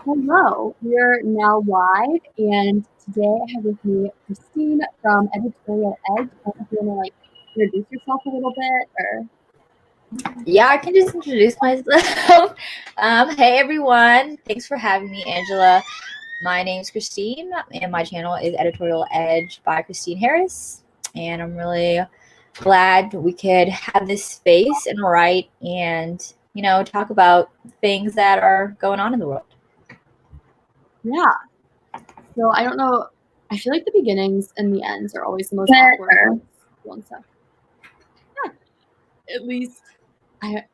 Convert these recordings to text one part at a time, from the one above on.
Hello, we're now live, and today I have with me Christine from Editorial Edge. I don't know if you want to introduce yourself a little bit, or Yeah, I can just introduce myself. Hey everyone, thanks for having me, Angela. My name's Christine, and my channel is Editorial Edge by Christine Harris. And I'm really glad we could have this space and write and talk about things that are going on in the world. yeah. So I don't know. I feel like the beginnings and the ends are always the most awkward. One sec. At least I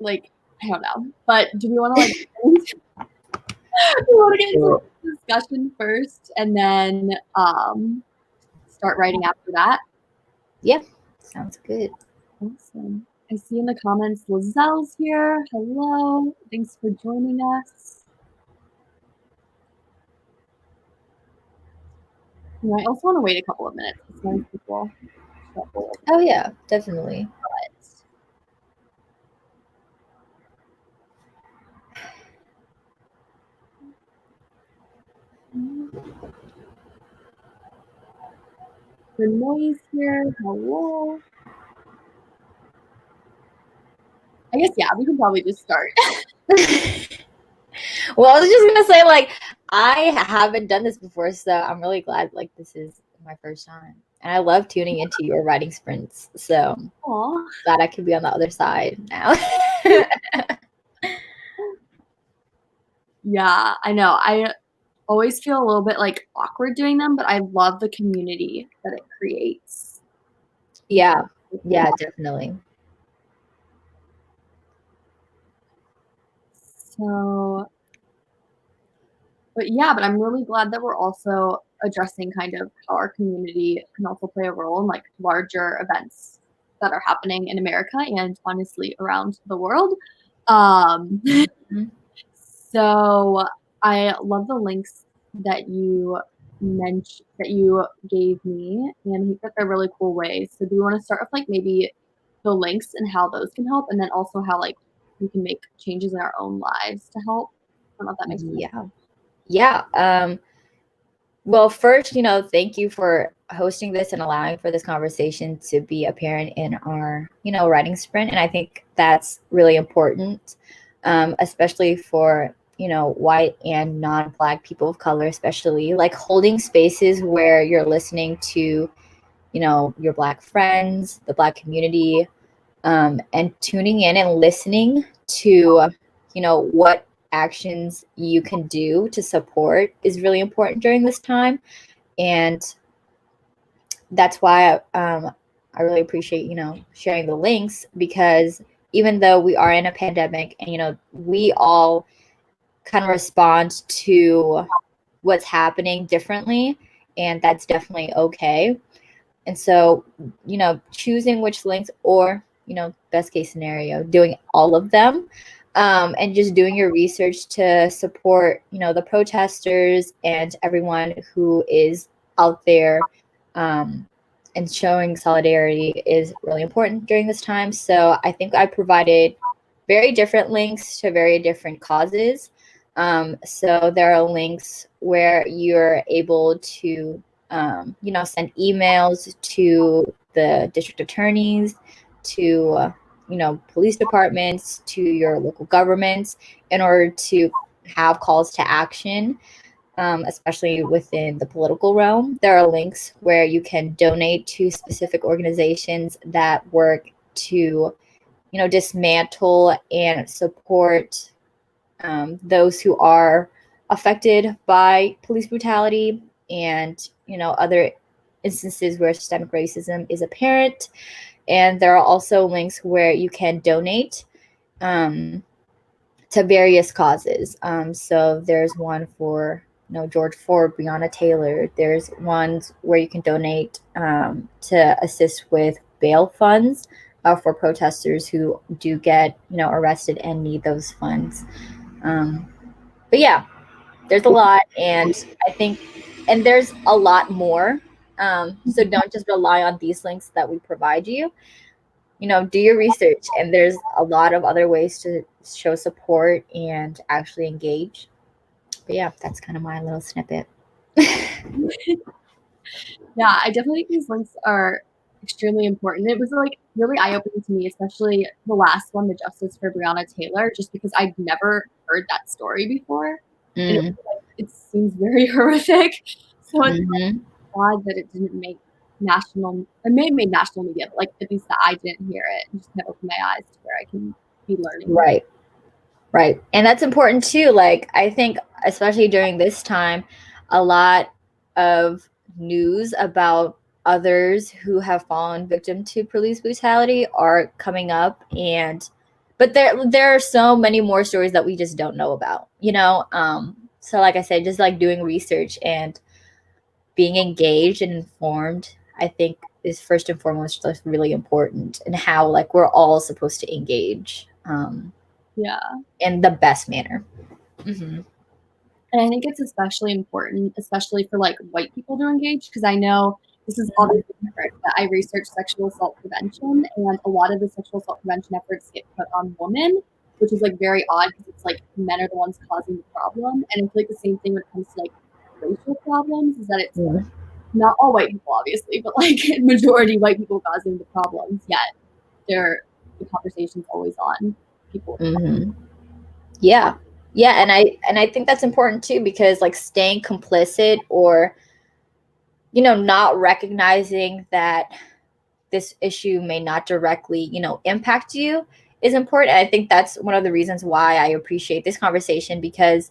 don't know. But do we want to we want to get into the discussion first, and then start writing after that? Yeah, sounds good. Awesome. I see in the comments Lizelle's here. Hello. Thanks for joining us. I also want to wait a couple of minutes because some people shuffle. Oh yeah, definitely. The noise here. Hello. I guess yeah, we can probably just start. Well, I was just gonna say, I haven't done this before, so I'm really glad this is my first time. And I love tuning into your writing sprints. So Aw. glad I could be on the other side now. Yeah, I know. I always feel a little bit awkward doing them, but I love the community that it creates. Yeah, definitely. So, but I'm really glad that we're also addressing kind of how our community can also play a role in larger events that are happening in America and honestly around the world. Mhm. So I love the links that you mentioned that you gave me, and I think that they're really cool ways. So do you want to start with maybe the links and how those can help, and then also how we can make changes in our own lives to help? I don't know if that makes sense. Yeah. Yeah. Well, first, thank you for hosting this and allowing for this conversation to be apparent in our, writing sprint. And I think that's really important, especially for, white and non-Black people of color, especially holding spaces where you're listening to, your Black friends, the Black community, and tuning in and listening to, what actions you can do to support is really important during this time. And that's why I really appreciate sharing the links, because even though we are in a pandemic and we all kind of respond to what's happening differently, and that's definitely okay. And so choosing which links, or best case scenario, doing all of them, and just doing your research to support the protesters and everyone who is out there, um, and showing solidarity is really important during this time. So I think I provided very different links to very different causes. So there are links where you're able to send emails to the district attorneys, to police departments, to your local governments, in order to have calls to action, especially within the political realm. There are links where you can donate to specific organizations that work to dismantle and support those who are affected by police brutality and other instances where systemic racism is apparent. And there are also links where you can donate um, to various causes. So there's one for George Floyd, Breonna Taylor. There's ones where you can donate to assist with bail funds for protesters who do get arrested and need those funds. But yeah, there's a lot, and I think, and there's a lot more. So don't just rely on these links that we provide you. Do your research, and there's a lot of other ways to show support and actually engage. But yeah, that's kind of my little snippet. Yeah, I definitely think these links are extremely important. It was like really eye-opening to me, especially the last one, the Justice for Breonna Taylor, just because I'd never heard that story before. And Mm. it seems very horrific. So it's Mm-hmm. odd that it didn't make it may have made national media, but like at least that I didn't hear it and just kind of opened my eyes to where I can be learning more. Right. Right. And that's important too. Like, I think, especially during this time, a lot of news about others who have fallen victim to police brutality are coming up. But there are so many more stories that we just don't know about, you know? So like I said, just like doing research and being engaged and informed, I think is first and foremost just really important, and how like we're all supposed to engage. Yeah. In the best manner. Mm-hmm. And I think it's especially important, especially for like white people to engage, because I know this is obviously different, but I research sexual assault prevention, and a lot of the sexual assault prevention efforts get put on women, which is like very odd because it's like men are the ones causing the problem. And I feel like the same thing when it comes to like racial problems is that it's Mm-hmm. not all white people, obviously, but like majority white people causing the problems. Yet the conversation's always on people. Mm-hmm. Yeah, yeah, and I think that's important too, because like staying complicit, or not recognizing that this issue may not directly impact you, is important. And I think that's one of the reasons why I appreciate this conversation, because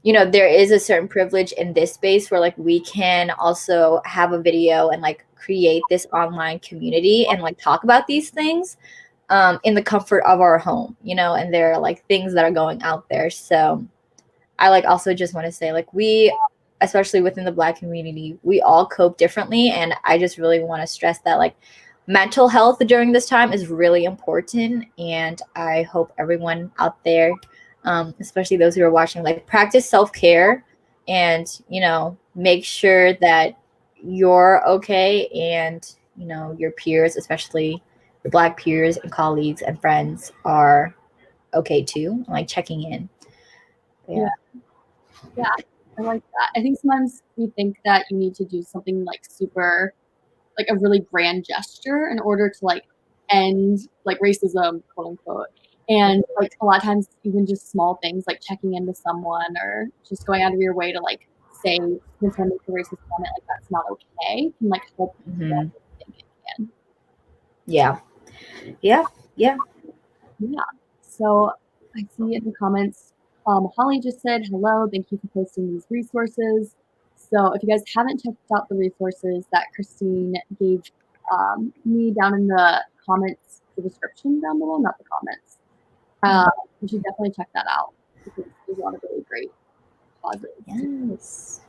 there is a certain privilege in this space where like we can also have a video and like create this online community and like talk about these things in the comfort of our home, and there are like things that are going out there. So I like also just want to say, like, we, especially within the Black community, we all cope differently. And I just really want to stress that like mental health during this time is really important. And I hope everyone out there, especially those who are watching, like practice self-care, and, make sure that you're okay, and, your peers, especially your Black peers and colleagues and friends, are okay too, like checking in. Yeah. Yeah, I like that. I think sometimes we think that you need to do something like super, like a really grand gesture in order to like end like racism, quote unquote. And like a lot of times, even just small things like checking into someone or just going out of your way to like say when someone makes a racist comment, like that's not okay, can like help Mm-hmm. think it can. Yeah. Yeah. Yeah. Yeah. So I see in the comments, Holly just said, hello, thank you for posting these resources. So if you guys haven't checked out the resources that Christine gave me down in the comments, the description down below, not the comments, you should definitely check that out because there's a lot of really great causes. Yes.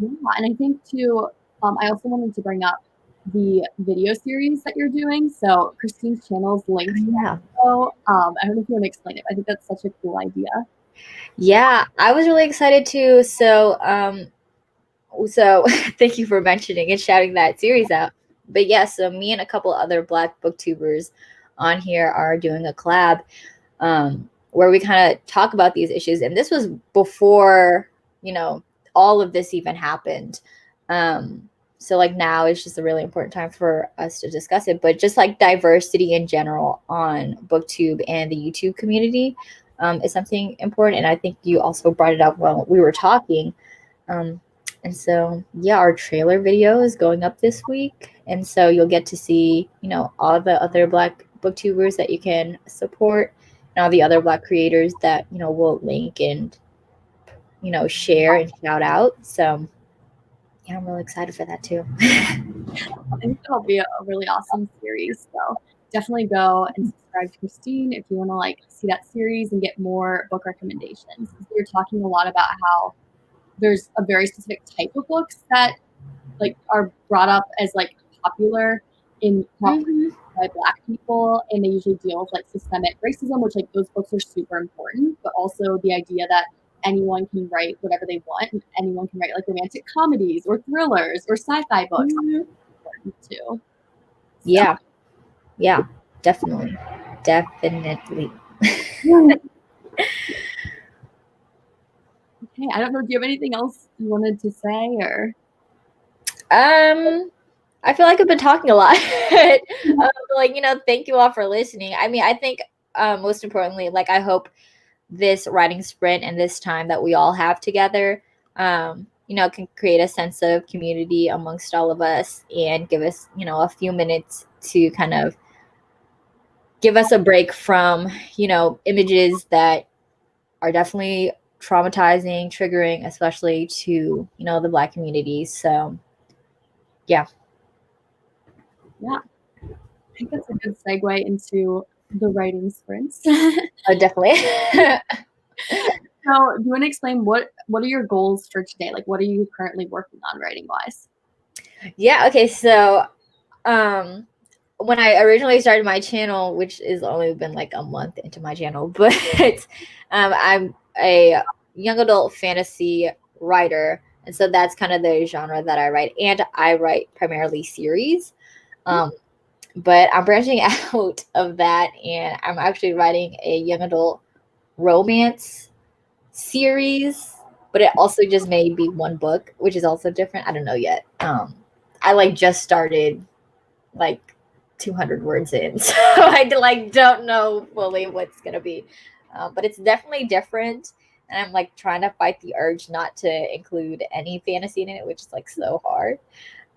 Yeah, and I think too, I also wanted to bring up the video series that you're doing. So Christine's channel is linked. Yeah. So I don't know if you want to explain it. I think that's such a cool idea. Yeah, I was really excited too. So thank you for mentioning and shouting that series out. But yeah, so me and a couple other Black booktubers on here are doing a collab, where we kind of talk about these issues. And this was before, all of this even happened. So like now it's just a really important time for us to discuss it. But just like diversity in general on BookTube and the YouTube community is something important. And I think you also brought it up while we were talking. And so, yeah, our trailer video is going up this week. And so you'll get to see, all the other Black booktubers that you can support, and all the other Black creators that, we'll link and, share and shout out. So, yeah, I'm really excited for that too. I think that'll be a really awesome series. So definitely go and subscribe to Christine if you want to like see that series and get more book recommendations. We were talking a lot about how there's a very specific type of books that like are brought up as like popular in Mm-hmm. by Black people, and they usually deal with like systemic racism, which like those books are super important, but also the idea that anyone can write whatever they want, and anyone can write like romantic comedies or thrillers or sci-fi books. Mm-hmm. Important too. Yeah, yeah, definitely. Definitely. So, Okay, I don't know. Do you have anything else you wanted to say, or? I feel like I've been talking a lot. Like, thank you all for listening. I mean, I think most importantly, like, I hope this writing sprint and this time that we all have together, can create a sense of community amongst all of us and give us, a few minutes to kind of give us a break from, images that are definitely traumatizing, triggering, especially to, the Black community. So, yeah. Yeah, I think that's a good segue into the writing sprints. Definitely. So, do you want to explain what are your goals for today? Like, what are you currently working on writing wise? Yeah. Okay. So, when I originally started my channel, which is only been like a month into my channel, but I'm a young adult fantasy writer, and so that's kind of the genre that I write, and I write primarily series. But I'm branching out of that, and I'm actually writing a young adult romance series, but it also just may be one book, which is also different. I don't know yet. I just started like 200 words in, so I don't know fully what's gonna be, but it's definitely different. And I'm like trying to fight the urge not to include any fantasy in it, which is like so hard.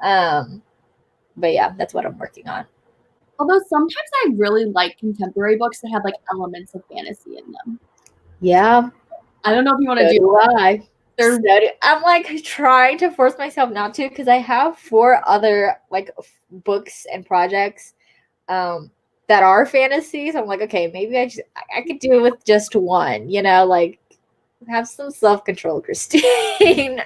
But yeah, that's what I'm working on. Although sometimes I really like contemporary books that have like elements of fantasy in them. Yeah, I don't know if you want to so do do I. they're I'm like trying to force myself not to, because I have 4 other like books and projects that are fantasy. So I'm like, okay, maybe I could do it with just one, like have some self-control, Christine.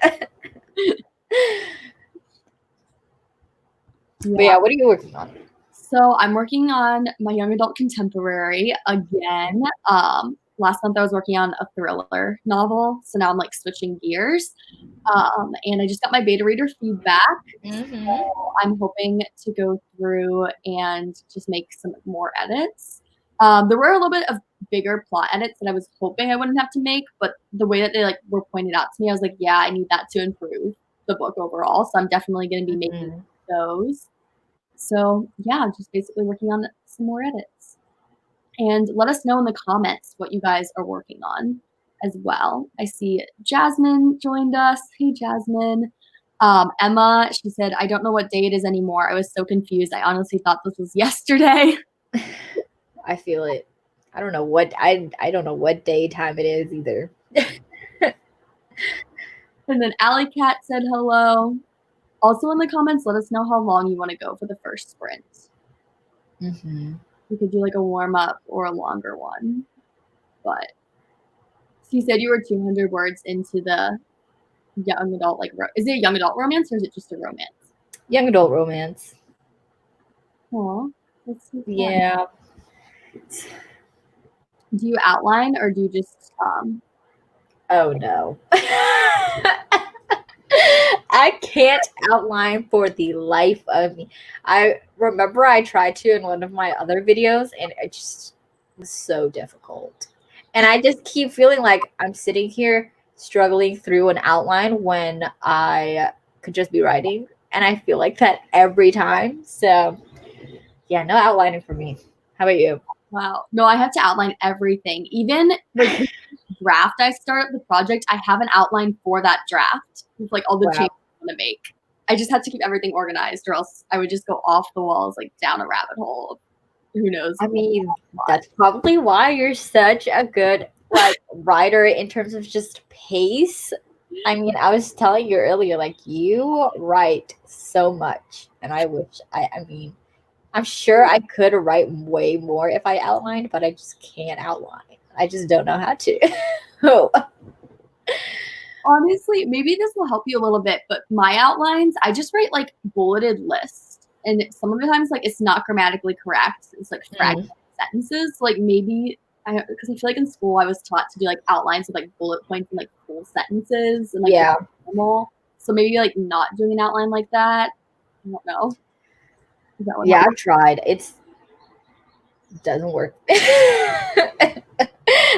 But yeah, what are you working on? So I'm working on my young adult contemporary again. Last month I was working on a thriller novel, so now I'm like switching gears. And I just got my beta reader feedback. So I'm hoping to go through and just make some more edits. There were a little bit of bigger plot edits that I was hoping I wouldn't have to make, but the way that they like were pointed out to me, I was like, yeah, I need that to improve the book overall. So I'm definitely going to be making those. So yeah, just basically working on some more edits. And let us know in the comments what you guys are working on as well. I see Jasmine joined us. Hey, Jasmine. Emma, she said, I don't know what day it is anymore. I was so confused. I honestly thought this was yesterday. I feel it. I don't know what I don't know what daytime it is either. And then Alley Cat said hello. Also in the comments, let us know how long you want to go for the first sprint. We could do like a warm up or a longer one. But so you said you were 200 words into the young adult, like, is it a young adult romance or is it just a romance? Young adult romance. Aw, that's so fun. Yeah. Do you outline or do you just Oh no. I can't outline for the life of me. I remember I tried to in one of my other videos, and it just was so difficult. And I just keep feeling like I'm sitting here struggling through an outline when I could just be writing. And I feel like that every time. So yeah, no outlining for me. How about you? wow. No, I have to outline everything. Even like the draft I start the project, I have an outline for that draft with like all the changes I want to make. I just had to keep everything organized or else I would just go off the walls, like down a rabbit hole. Who knows? I mean, that's probably why you're such a good like writer in terms of just pace. I mean, I was telling you earlier, like you write so much, and I wish I mean, I'm sure I could write way more if I outlined, but I just can't outline. I just don't know how to. Oh. Honestly, maybe this will help you a little bit, but my outlines, I just write like bulleted lists. And some of the times, like, it's not grammatically correct. It's like fragmented sentences. Like, maybe, because I feel like in school I was taught to do like outlines with like bullet points and like full sentences and like normal. So maybe like not doing an outline like that. I don't know. Yeah, I've tried. It doesn't work.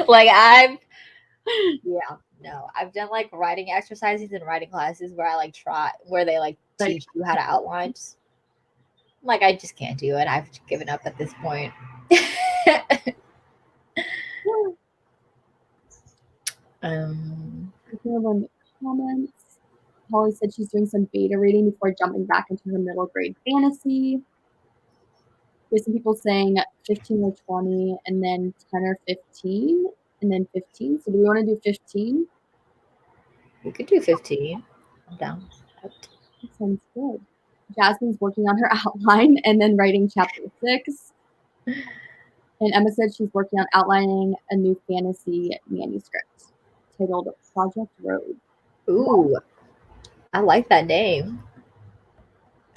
Like yeah, No, I've done like writing exercises and writing classes where I like try where they like Like, teach you how to outline. Like I just can't do it. I've given up at this point. in the comments. Holly said she's doing some beta reading before jumping back into her middle grade fantasy. There's some people saying 15 or 20, and then 10 or 15, and then 15. So do we want to do 15? We could do 15. I'm down. That sounds good. Jasmine's working on her outline and then writing chapter 6. And Emma said she's working on outlining a new fantasy manuscript titled Project Road. Ooh, I like that name.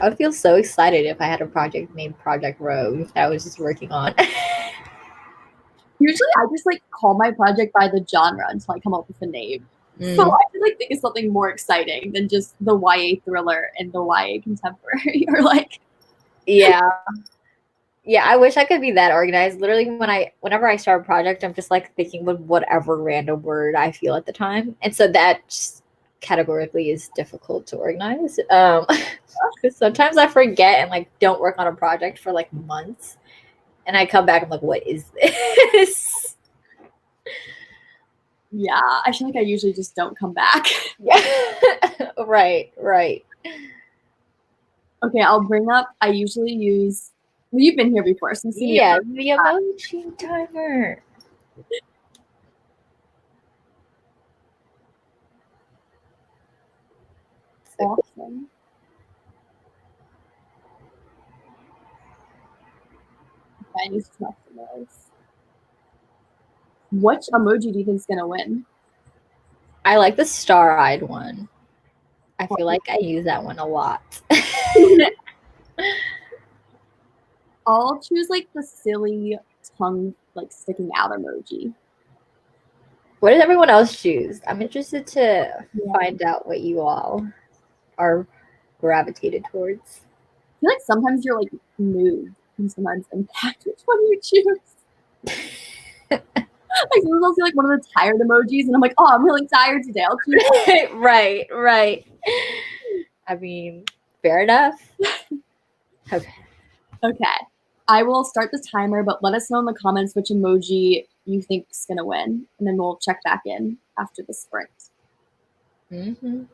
I would feel so excited if I had a project named Project Rogue that I was just working on. Usually I just like call my project by the genre until I come up with a name. So I feel like think of something more exciting than just the YA thriller and the YA contemporary or like Yeah. Yeah, I wish I could be that organized. Literally whenever I start a project, I'm just like thinking with whatever random word I feel at the time. And so that just categorically is difficult to organize. Because sometimes I forget and like don't work on a project for like months. And I come back, I'm like, what is this? Yeah, I feel like I usually just don't come back. Yeah. Right. Okay, I'll bring up, I usually use, well, you've been here before, so Yeah, the emoji timer. Awesome. Okay, I need to snuff the nose. Which emoji do you think is going to win? I like the star-eyed one. I feel like I use that one a lot. I'll choose like the silly tongue like sticking out emoji. What does everyone else choose? I'm interested to find out what you all are gravitated towards. I feel like sometimes you're like mood can sometimes impact which one you choose. Like sometimes I'll see like one of the tired emojis and I'm like, oh, I'm really tired today. I'll choose Right. I mean, fair enough. Okay. I will start the timer, but let us know in the comments which emoji you think is going to win. And then we'll check back in after the sprint. Mm-hmm.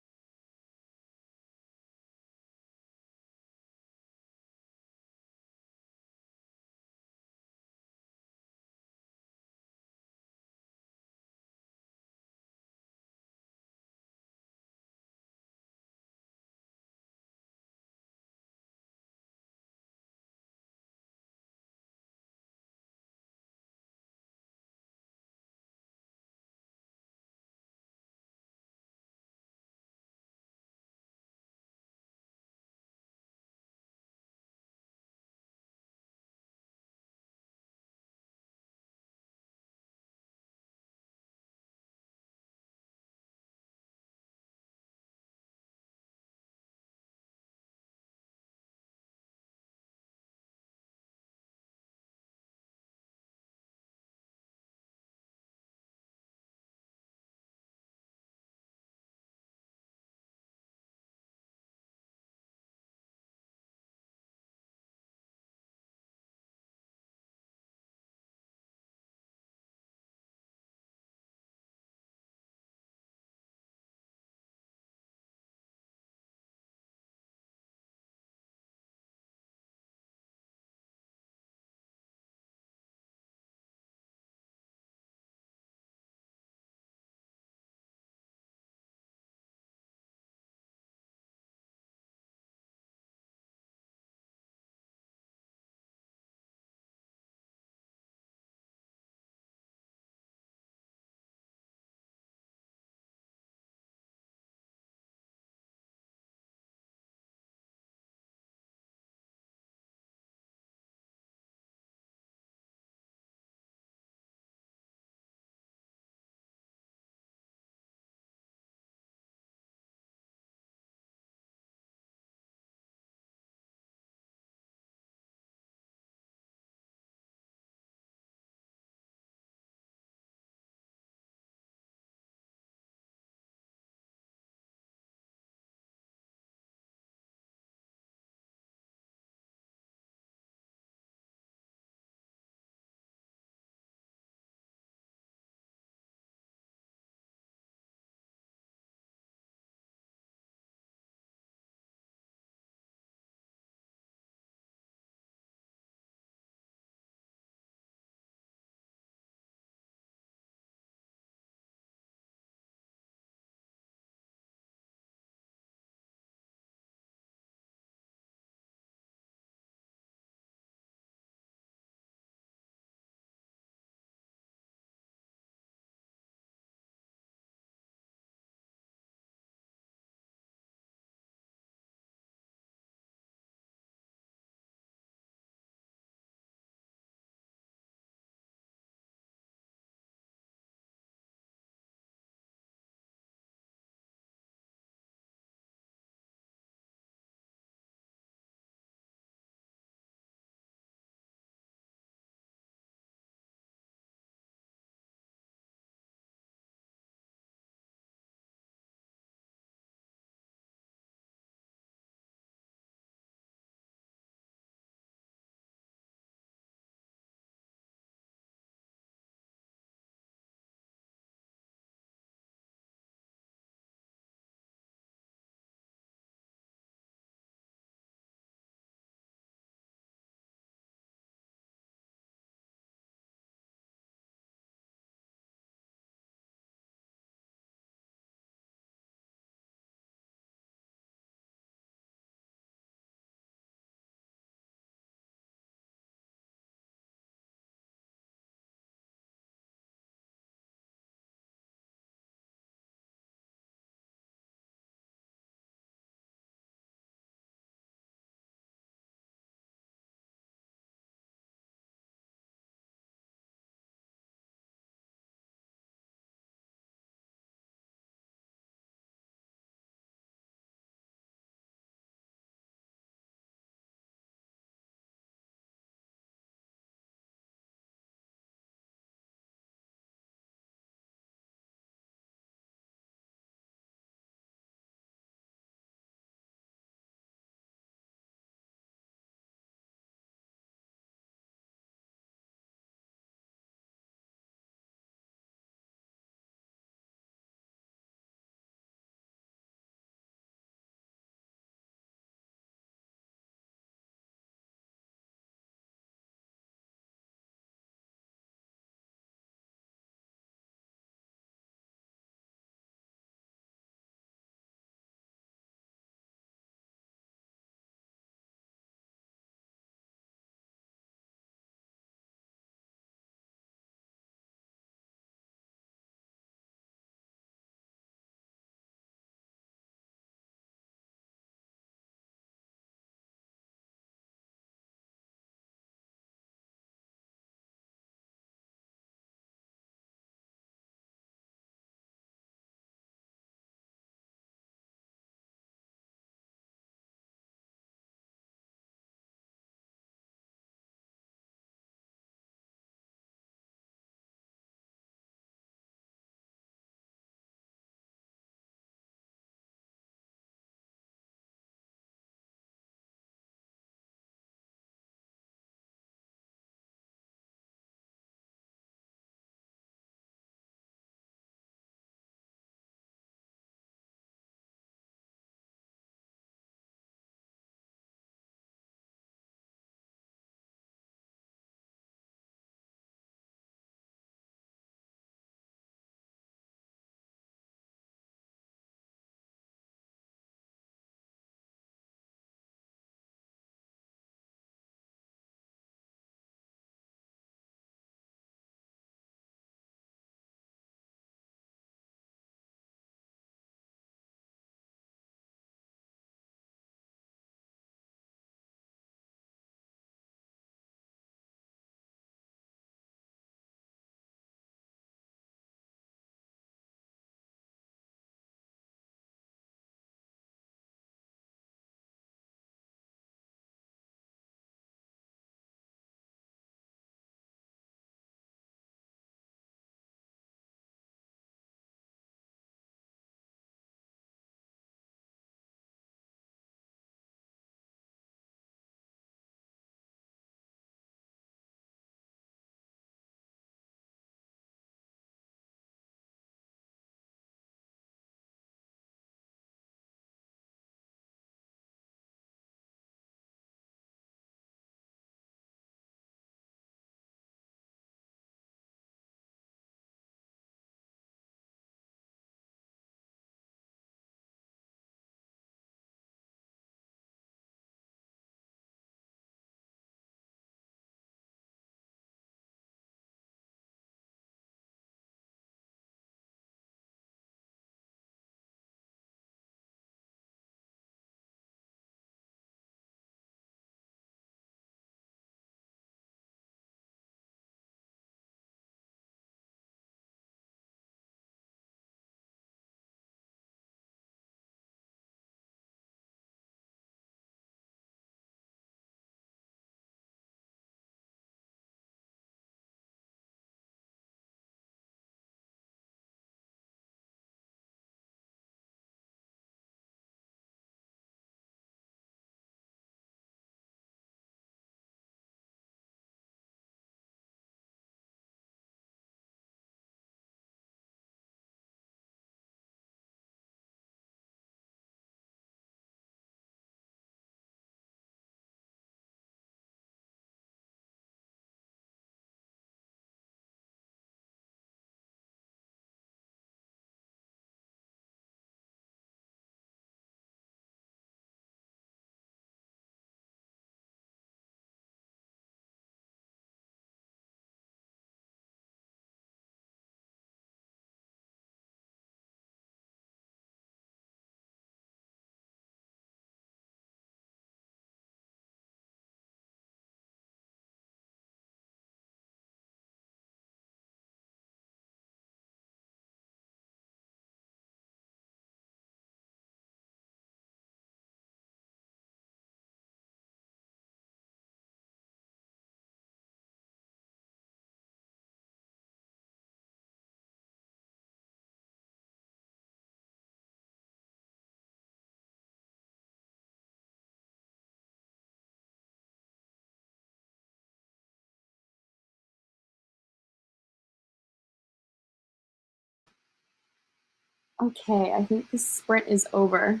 Okay, I think the sprint is over.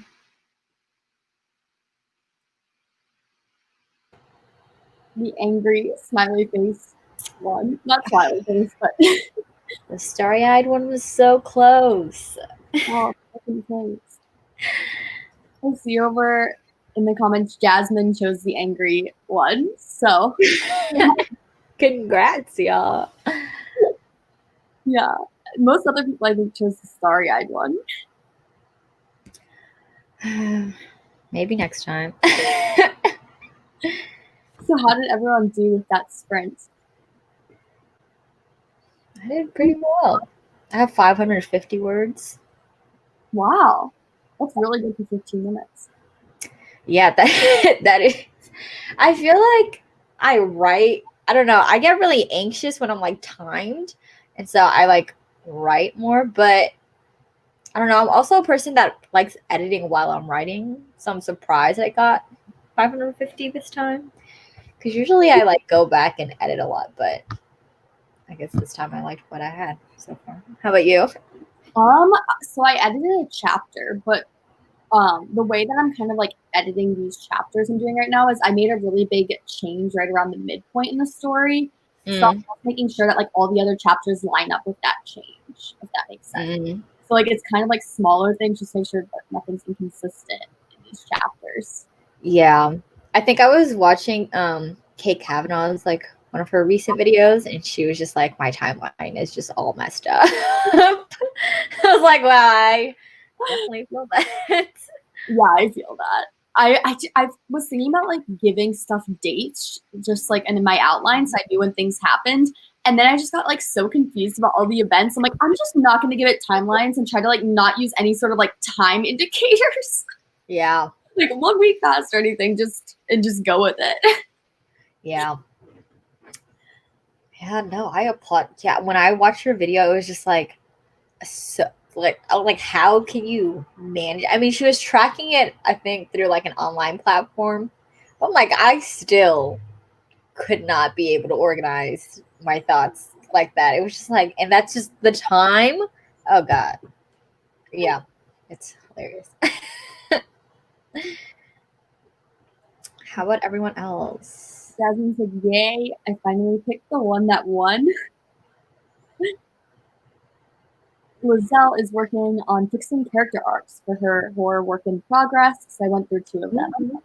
The angry smiley face one. Not smiley face, but The starry-eyed one was so close. oh, fucking face. I see over in the comments, Jasmine chose the angry one. So, Congrats, y'all. yeah. Most other people, I think, chose the starry-eyed one. Maybe next time. So how did everyone do with that sprint? I did pretty well. I have 550 words. Wow. That's really good for 15 minutes. Yeah, that is. I feel like I write, I don't know, I get really anxious when I'm like timed. And so I like write more, but I don't know. I'm also a person that likes editing while I'm writing. So I'm surprised I got 550 this time. Because usually I like go back and edit a lot, but I guess this time I liked what I had so far. How about you? So I edited a chapter, but the way that I'm kind of like editing these chapters I'm doing right now is I made a really big change right around the midpoint in the story. So I'm just making sure that like all the other chapters line up with that change, if that makes sense. So like it's kind of like smaller things, just make sure that nothing's inconsistent in these chapters. Yeah. I think I was watching Kate Kavanaugh's like one of her recent videos, and she was just like, my timeline is just all messed up. I was like, wow, I definitely feel that. Yeah, I feel that. I was thinking about like giving stuff dates, just like and in my outline, so I knew when things happened. And then I just got like so confused about all the events. I'm like, I'm just not going to give it timelines and try to like not use any sort of like time indicators. Yeah. Like 1 week past or anything, just go with it. Yeah. Yeah, no, I applaud. Yeah, when I watched your video, it was just like, so like, I was like, how can you manage? I mean, she was tracking it, I think, through like an online platform. But like, I still could not be able to organize my thoughts like that. It was just like, and that's just the time. Oh God, yeah, it's hilarious. How about everyone else? Jasmine said, "Yay! I finally picked the one that won." Lizelle is working on fixing character arcs for her horror work in progress. So I went through 2 of them.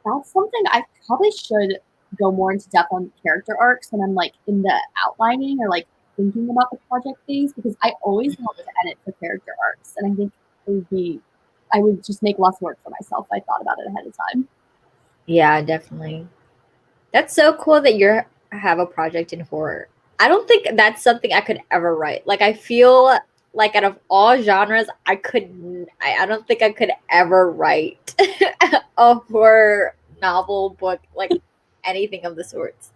That's something I probably should go more into depth on character arcs when I'm like in the outlining or like thinking about the project phase, because I always have to edit for character arcs, and I think I would just make less work for myself if I thought about it ahead of time. Yeah, definitely. That's so cool that you have a project in horror. I don't think that's something I could ever write. Like, I feel like out of all genres, I don't think I could ever write a horror novel, book, like anything of the sorts.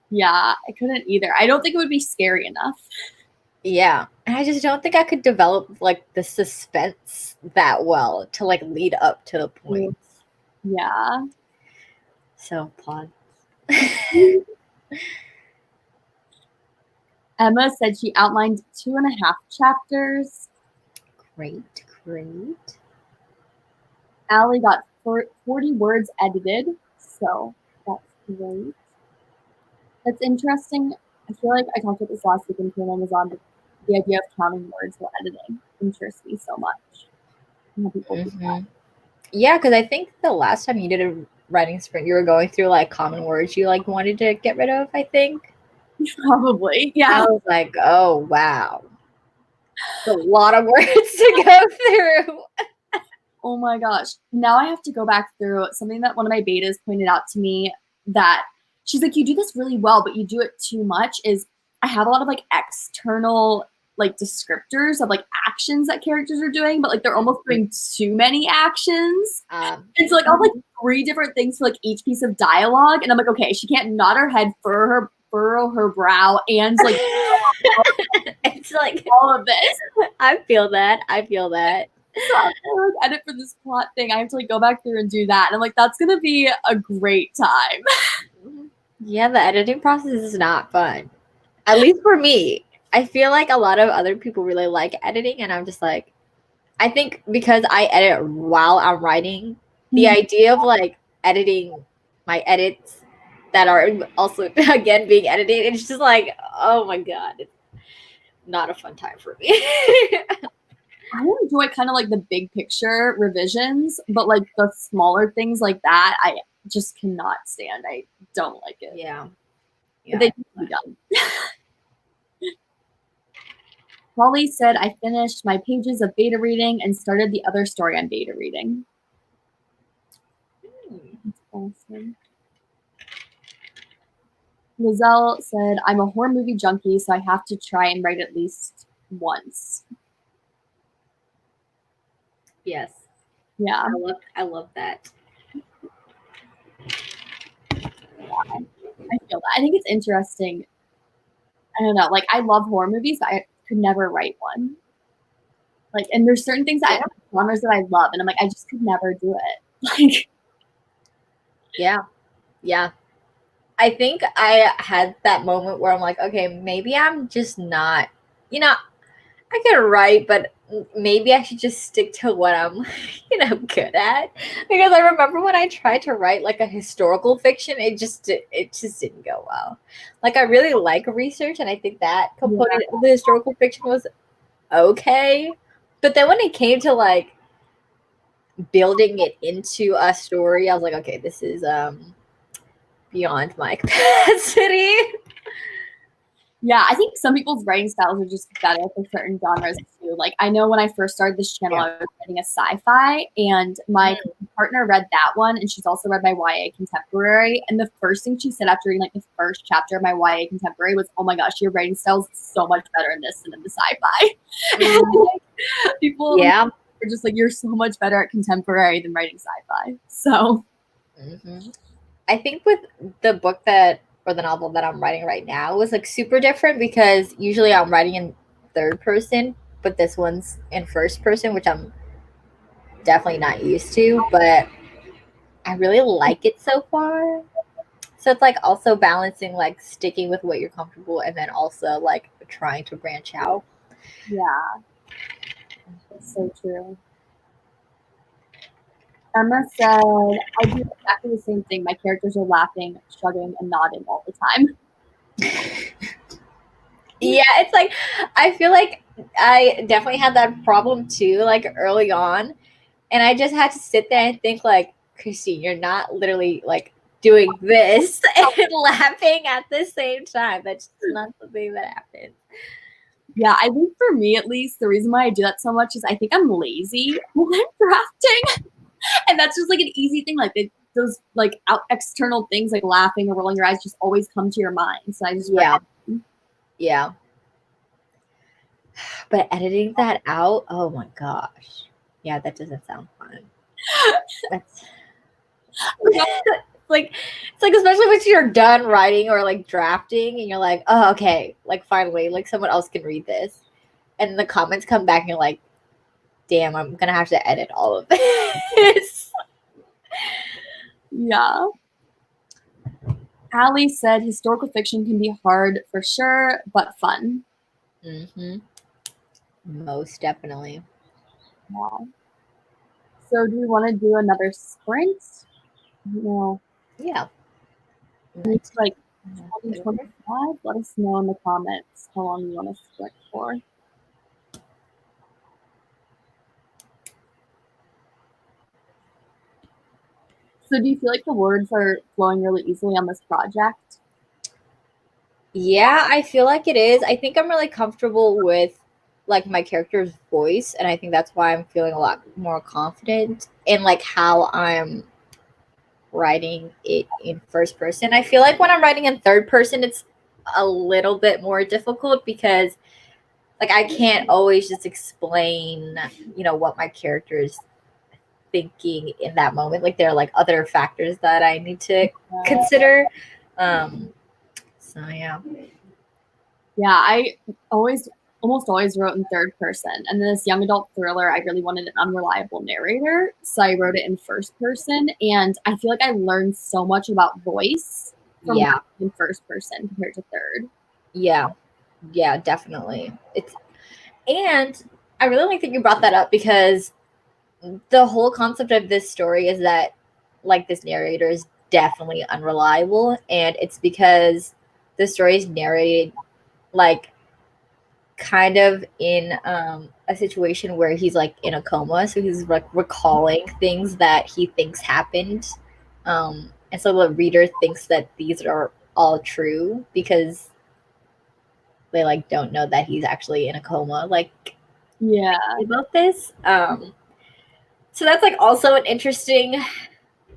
Yeah, I couldn't either. I don't think it would be scary enough. Yeah. And I just don't think I could develop like the suspense that well to like lead up to the point. Yeah. So applaud. Emma said she outlined 2.5 chapters. Great. Allie got 40 words edited, so that's great. That's interesting. I feel like I talked about this last week when Kaylin was on, but the idea of counting words while editing interests me so much. Yeah, because I think the last time you did a writing sprint, you were going through like common words you like wanted to get rid of, I think. Probably, yeah. I was like, oh wow. A lot of words to go through. Oh my gosh. Now I have to go back through something that one of my betas pointed out to me, that she's like, you do this really well, but you do it too much, is I have a lot of like external like descriptors of like actions that characters are doing, but like they're almost doing too many actions. And so like I'll have like 3 different things for like each piece of dialogue. And I'm like, okay, she can't nod her head, furrow her brow, and like it's like all of this. I feel that. So I like edit for this plot thing. I have to like go back through and do that. And I'm like, that's gonna be a great time. Yeah, the editing process is not fun. At least for me. I feel like a lot of other people really like editing, and I'm just like, I think because I edit while I'm writing, the idea of like editing my edits that are also again being edited, it's just like, oh my god, it's not a fun time for me. I enjoy kind of like the big picture revisions, but like the smaller things like that, I just cannot stand. I don't like it. Yeah. But they need to be done. Holly said, I finished my pages of beta reading and started the other story I'm beta reading. That's awesome. Lizelle said, I'm a horror movie junkie, so I have to try and write at least once. Yes. Yeah. I love that. I feel that. I think it's interesting. I don't know. Like, I love horror movies, but I could never write one. Like, and there's certain things genres that I love, and I'm like, I just could never do it. Like, yeah. I think I had that moment where I'm like, okay, maybe I'm just not, I can write, but maybe I should just stick to what I'm, good at. Because I remember when I tried to write like a historical fiction, it just didn't go well. Like I really like research, and I think that component of the historical fiction was okay. But then when it came to like building it into a story, I was like, okay, this is beyond my capacity. yeah, I think some people's writing styles are just better for certain genres too. Like, I know when I first started this channel, I was writing a sci-fi, and my partner read that one, and she's also read my YA contemporary. And the first thing she said after reading like the first chapter of my YA contemporary was, "Oh my gosh, your writing style is so much better in this than in the sci-fi." Like, people are just like, "You're so much better at contemporary than writing sci-fi." So, I think with the book or the novel that I'm writing right now was like super different because usually I'm writing in third person, but this one's in first person, which I'm definitely not used to, but I really like it so far. So it's like also balancing like sticking with what you're comfortable and then also like trying to branch out. yeah, that's so true. Emma said, I do exactly the same thing. My characters are laughing, shrugging, and nodding all the time. Yeah, it's like I feel like I definitely had that problem too, like early on. And I just had to sit there and think like, Christine, you're not literally like doing this and laughing at the same time. That's not something that happens. Yeah, I think for me at least, the reason why I do that so much is I think I'm lazy when I'm drafting. And that's just like an easy thing. Like those like external things like laughing or rolling your eyes just always come to your mind. So I just yeah. But editing that out, oh my gosh. Yeah, that doesn't sound fun. That's like it's like especially once you're done writing or like drafting and you're like, oh okay, like finally, like someone else can read this. And the comments come back and you're like, damn, I'm gonna have to edit all of this. Yeah. Allie said historical fiction can be hard for sure, but fun. Most definitely. Wow. So do we want to do another sprint? No. Yeah. It's like 2025. Let us know in the comments how long you want to sprint for. So do you feel like the words are flowing really easily on this project? Yeah, I feel like it is. I think I'm really comfortable with like my character's voice, and I think that's why I'm feeling a lot more confident in like how I'm writing it in first person. I feel like when I'm writing in third person, it's a little bit more difficult because like I can't always just explain, what my character is thinking in that moment. Like there are like other factors that I need to consider. So yeah. Yeah, I almost always wrote in third person. And then this young adult thriller, I really wanted an unreliable narrator. So I wrote it in first person. And I feel like I learned so much about voice from in first person compared to third. Yeah. Yeah, definitely. And I really like that you brought that up, because the whole concept of this story is that, like, this narrator is definitely unreliable, and it's because the story is narrated like kind of in a situation where he's like in a coma, so he's like recalling things that he thinks happened, and so the reader thinks that these are all true because they like don't know that he's actually in a coma, like, Yeah. about this. So that's like also an interesting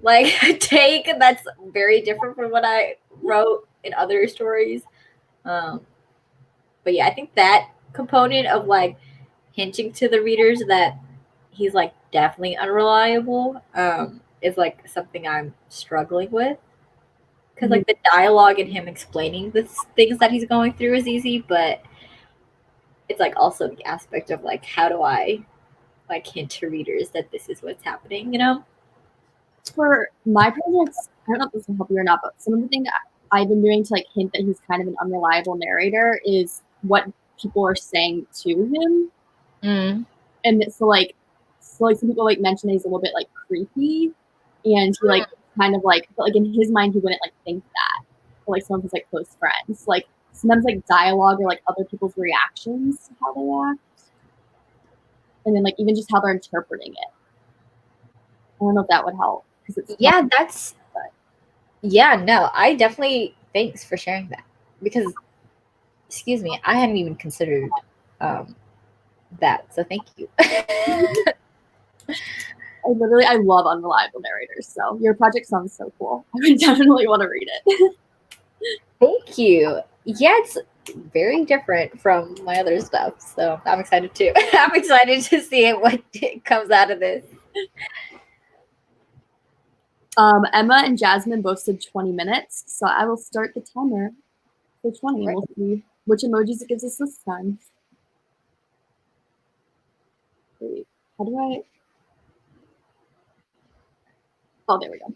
like take that's very different from what I wrote in other stories. Um, but yeah, I think that component of like hinting to the readers that he's like definitely unreliable is like something I'm struggling with, because Yeah. like the dialogue and him explaining the things that he's going through is easy, but it's like also the aspect of like how do I like hint to readers that this is what's happening, you know? For my projects, I don't know if this will help you or not, but some of the things that I've been doing to like hint that he's kind of an unreliable narrator is what people are saying to him. Mm. And so like some people like mention that he's a little bit like creepy, and he like kind of like, but like in his mind he wouldn't like think that. Or like some of his like close friends. Like sometimes like dialogue or like other people's reactions to how they act. And then like even just how they're interpreting it. I don't know if that would help because it's Yeah, that's yeah, no, I definitely thanks for sharing that, because excuse me, I hadn't even considered um that. So thank you. I love unreliable narrators. So your project sounds so cool. I would definitely want to read it. Thank you. Yeah, it's very different from my other stuff. So I'm excited too. I'm excited to see what comes out of this. Emma and Jasmine both said 20 minutes, so I will start the timer for 20 and Right. we'll see which emojis it gives us this time. Wait, how do I? Oh, there we go.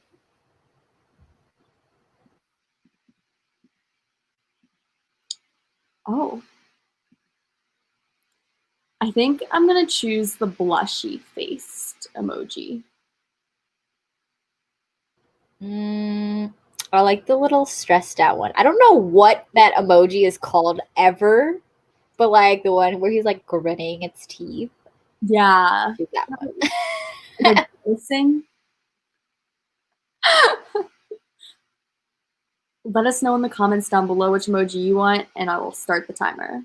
Oh, I think I'm gonna choose the blushy faced emoji. Mm, I like the little stressed out one. I don't know what that emoji is called ever, but like the one where he's like gritting its teeth. Yeah, Choose that one. like missing. Let us know in the comments down below which emoji you want, and I will start the timer.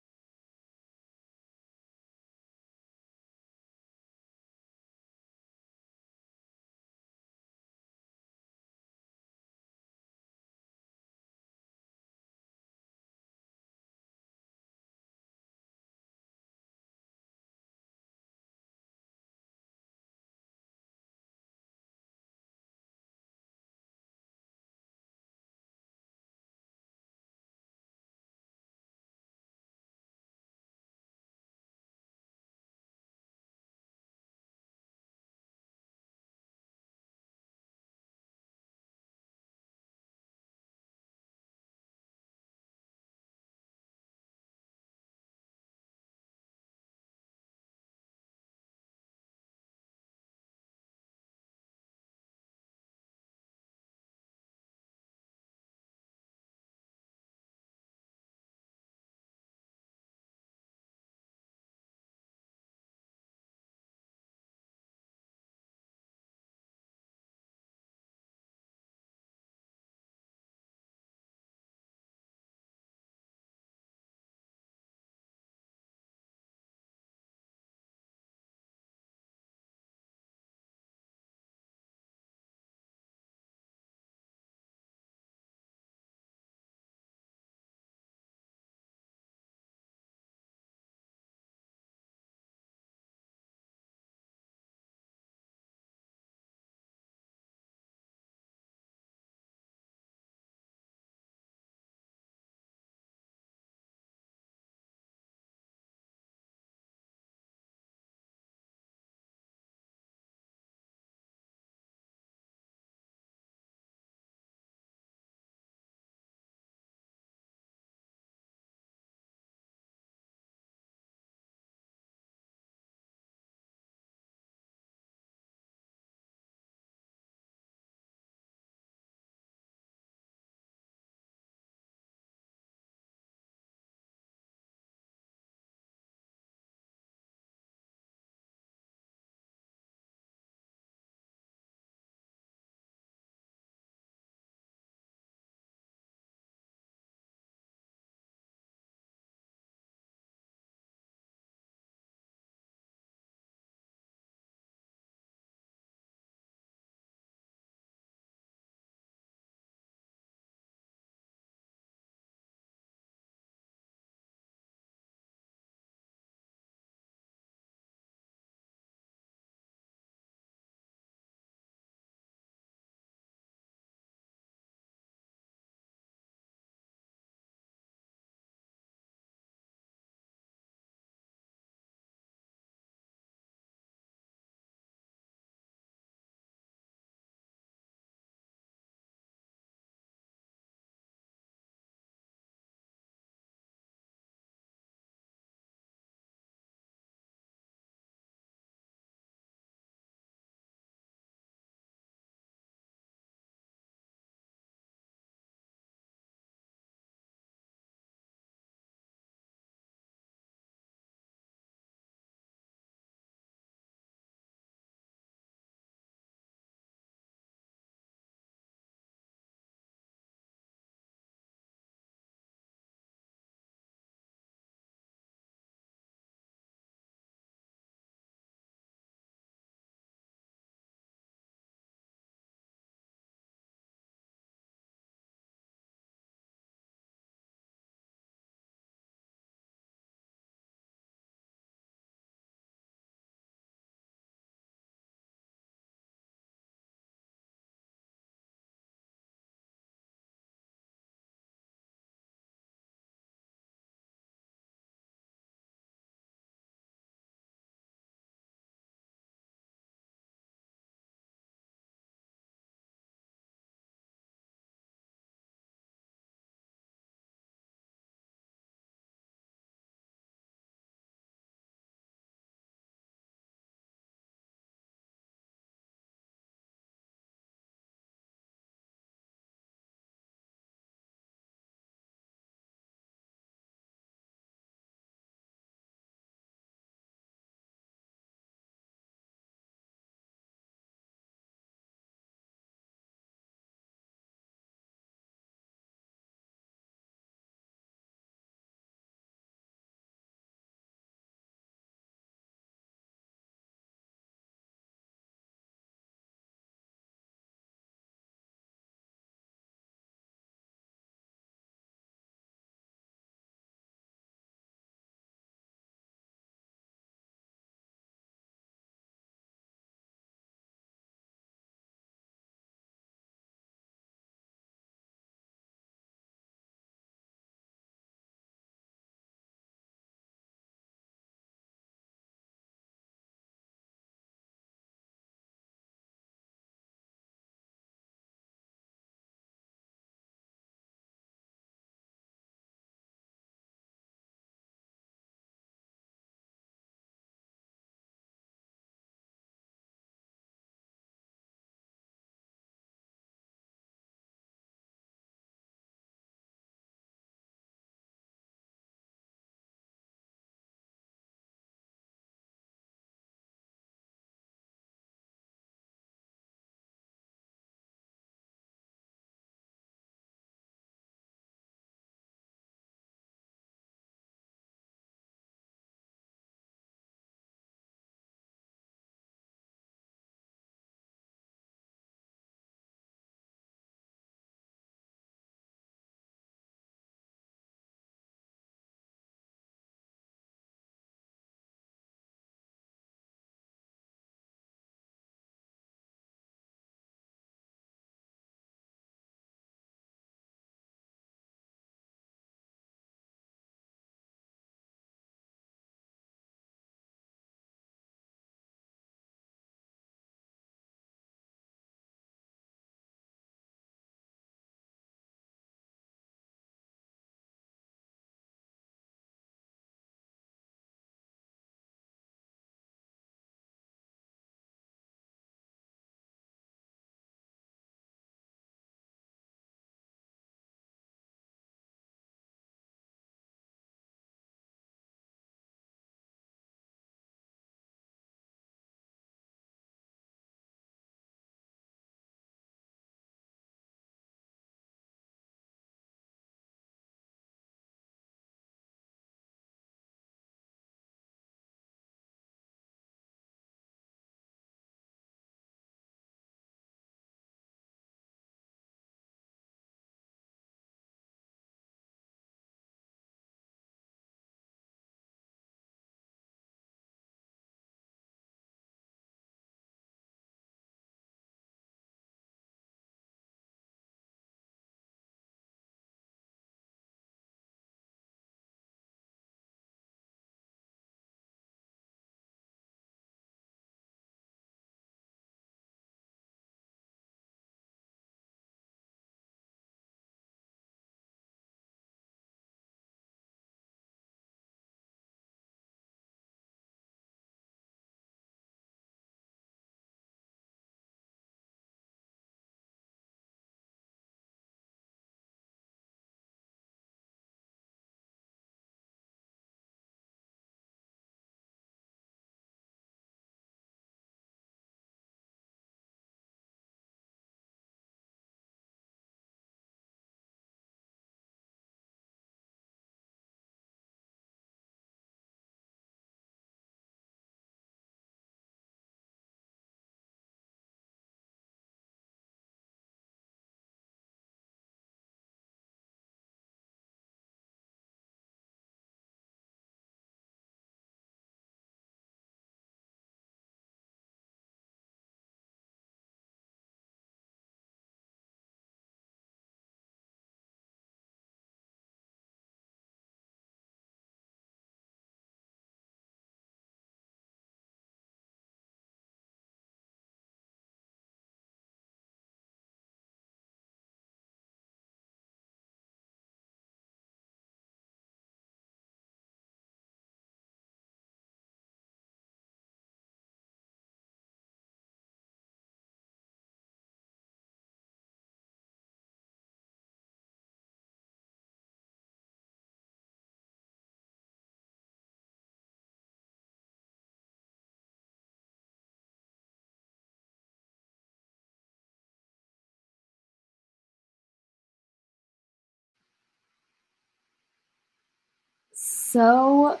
So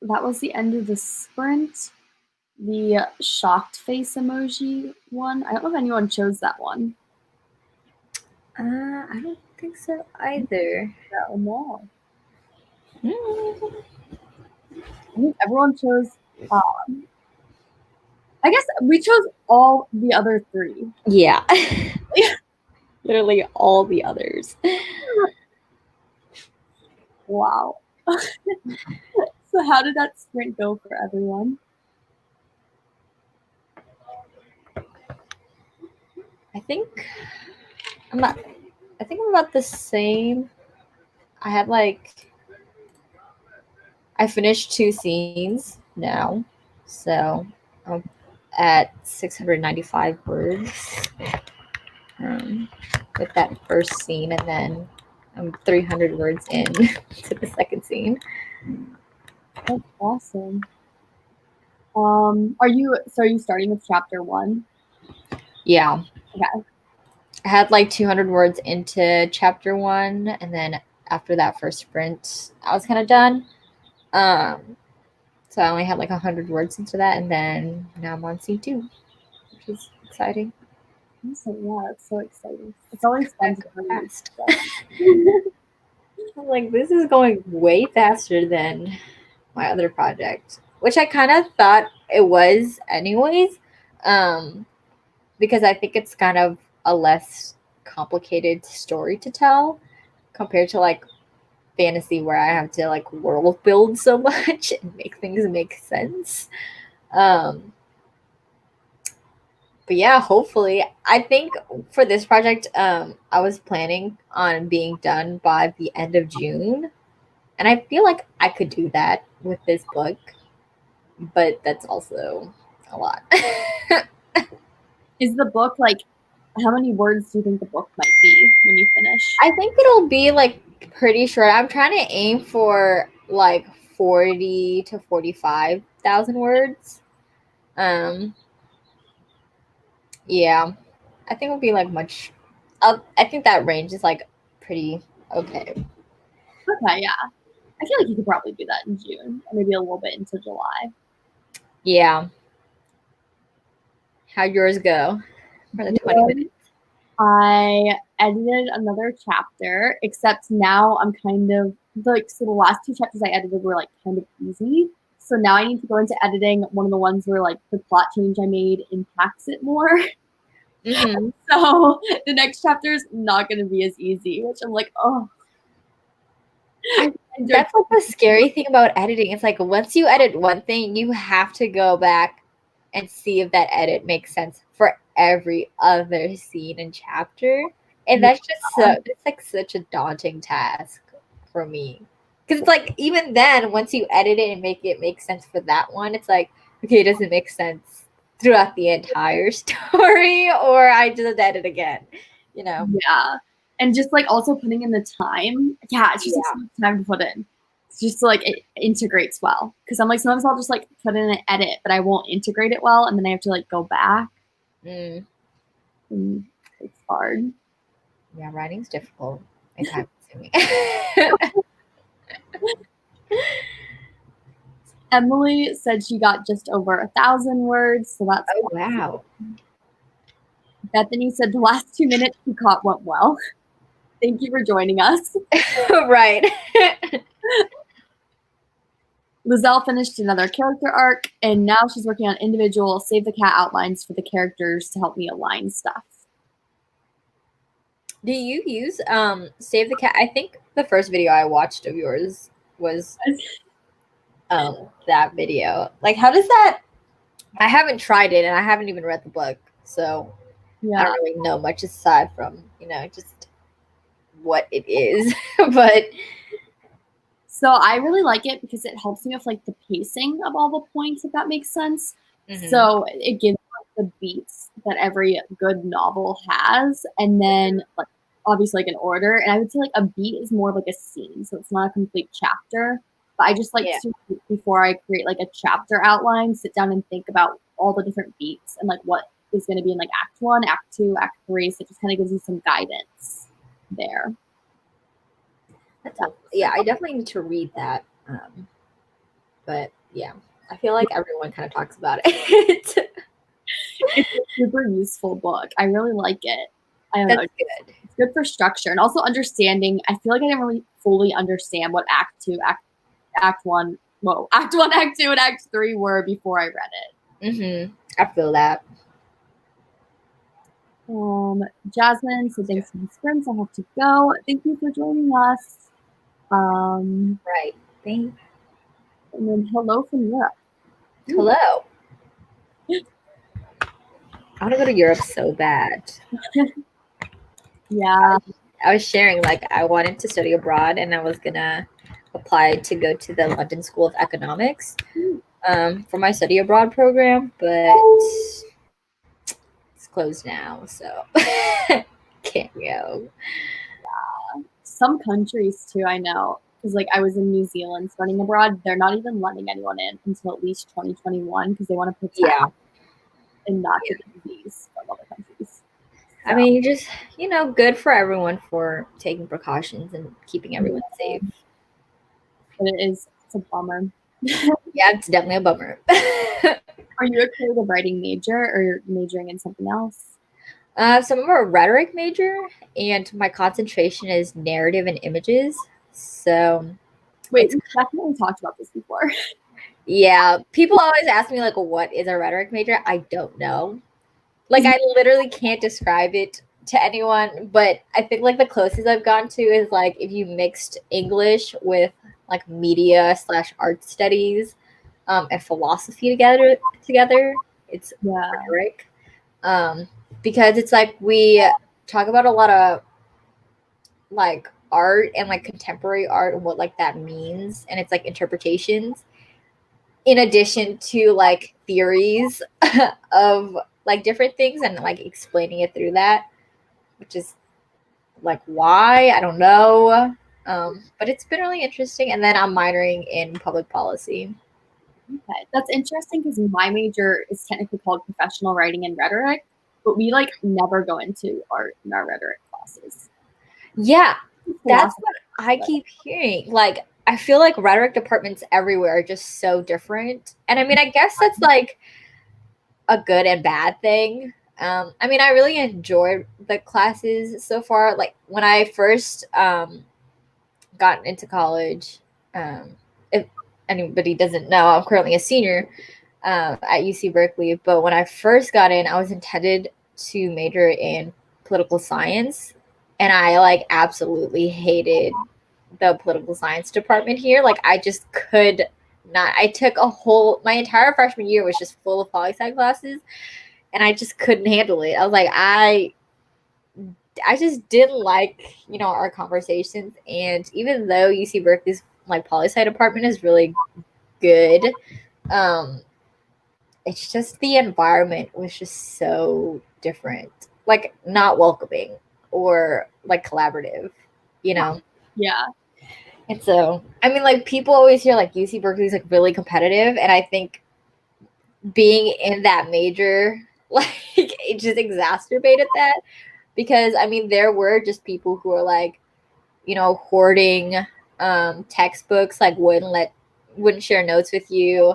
that was the end of the sprint. The shocked face emoji one. I don't know if anyone chose that one. I don't think so either. No. I think everyone chose. I guess we chose all the other three. Yeah. Literally all the others. Wow. So how did that sprint go for everyone? I think I'm about the same. I finished 2 scenes now. So I'm at 695 words with that first scene, and then I'm 300 words in to the second scene. That's awesome. Are you starting with chapter 1? Yeah. Okay. I had like 200 words into chapter 1, and then after that first sprint, I was kind of done. So I only had like 100 words into that, and then now I'm on C2, which is exciting. Awesome. Yeah, it's so exciting. It's always fun to read. Fast. I'm like, this is going way faster than my other project, which I kind of thought it was anyways, because I think it's kind of a less complicated story to tell compared to like fantasy, where I have to like world build so much and make things make sense. But yeah, hopefully. I think for this project, I was planning on being done by the end of June. And I feel like I could do that with this book, but that's also a lot. Is the book like, how many words do you think the book might be when you finish? I think it'll be like pretty short. I'm trying to aim for like 40 to 45,000 words. Yeah, I think it'll be like much. I think that range is like pretty okay. Okay, yeah. I feel like you could probably do that in June, or maybe a little bit into July. Yeah. How'd yours go for the 20 minutes? I edited another chapter, except now I'm kind of like, so the last 2 chapters I edited were like kind of easy. So now I need to go into editing one of the ones where like the plot change I made impacts it more. Mm-hmm. So the next chapter is not going to be as easy, which I'm like, oh. That's like the scary thing about editing. It's like once you edit one thing, you have to go back and see if that edit makes sense for every other scene and chapter. And that's just it's like such a daunting task for me. Because it's like even then, once you edit it and make it make sense for that one, it's like, okay, it doesn't make sense throughout the entire story, or I just edit again, you know? Yeah. And just like also putting in the time. Yeah, it's just like so much time to put in. It's just so, like it integrates well. Because I'm like, sometimes I'll just like put in an edit, but I won't integrate it well, and then I have to like go back. And it's hard. Yeah, writing's difficult and time consuming. Emily said she got just over 1,000 words, so that's wow. Bethany said the last 2 minutes she caught went well. Thank you for joining us. Right. Lizelle finished another character arc, and now she's working on individual Save the Cat outlines for the characters to help me align stuff. Do you use Save the Cat? I think the first video I watched of yours was that video. Like, how does that? I haven't tried it, and I haven't even read the book, so I don't really know much aside from just what it is. But so I really like it because it helps me with like the pacing of all the points, if that makes sense. Mm-hmm. So it gives like, the beats that every good novel has, and then like obviously like an order. And I would say like a beat is more of like a scene, so it's not a complete chapter. But I just like to, before I create like a chapter outline, sit down and think about all the different beats and like what is going to be in like Act 1, Act 2, Act 3. So it just kind of gives you some guidance there. Yeah, I definitely need to read that. But yeah, I feel like everyone kind of talks about it. It's a super useful book. I really like it. I don't know. That's good. It's good for structure and also understanding. I feel like I didn't really fully understand what Act 2, Act 1, Act 1, Act 2, and Act 3 were before I read it. I feel that. Jasmine, so thanks for the sprints. I have to go. Thank you for joining us. Right. Thanks. And then hello from Europe. Hello. I want to go to Europe so bad. Yeah. I was sharing, like, I wanted to study abroad and I was going to apply to go to the London School of Economics for my study abroad program, but it's closed now, so can't go. Yeah. Some countries too, I know. Because like I was in New Zealand studying abroad, they're not even letting anyone in until at least 2021 because they want to protect and not get disease from other countries. So. I mean, just, good for everyone for taking precautions and keeping everyone safe. But it's a bummer. Yeah, it's definitely a bummer. Are you a creative writing major or you're majoring in something else? So I'm a rhetoric major, and my concentration is narrative and images. So, wait, we definitely talked about this before. Yeah, people always ask me, like, what is a rhetoric major? I don't know. Like, I literally can't describe it to anyone, but I think, like, the closest I've gone to is, like, if you mixed English with, like, media/art studies and philosophy together, it's rhetoric. Because it's, like, we talk about a lot of, like, art and, like, contemporary art and what, like, that means, and it's, like, interpretations. In addition to, like, theories of, like, different things and, like, explaining it through that, which is, like, why? I don't know. But it's been really interesting. And then I'm minoring in public policy. Okay, that's interesting because my major is technically called professional writing and rhetoric, but we, like, never go into art in our rhetoric classes. Yeah, that's what I keep hearing. Like, I feel like rhetoric departments everywhere are just so different. And I mean, I guess that's, like, a good and bad thing. I mean, I really enjoyed the classes so far. Like, when I first got into college, if anybody doesn't know, I'm currently a senior at UC Berkeley. But when I first got in, I was intended to major in political science. And I, like, absolutely hated the political science department here. Like, I just could not. I took my entire freshman year was just full of poli-sci classes, and I just couldn't handle it. I was like, I just didn't like, our conversations. And even though UC Berkeley's, like, poli-sci department is really good, it's just the environment was just so different, like, not welcoming or, like, collaborative, Yeah. And so, I mean, like, people always hear, like, UC Berkeley's, like, really competitive, and I think being in that major, like, it just exacerbated that, because, I mean, there were just people who are, like, hoarding textbooks, like, wouldn't share notes with you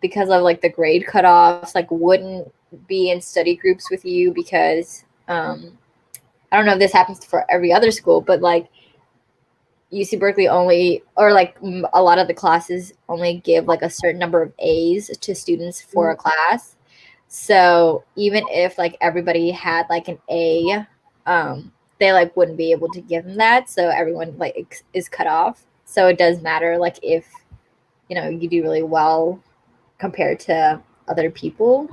because of, like, the grade cutoffs, like, wouldn't be in study groups with you because I don't know if this happens for every other school, but, like, UC Berkeley only, or, like, a lot of the classes only give, like, a certain number of A's to students for a class. So even if, like, everybody had, like, an A, they, like, wouldn't be able to give them that. So everyone, like, is cut off. So it does matter, like, if, you do really well compared to other people,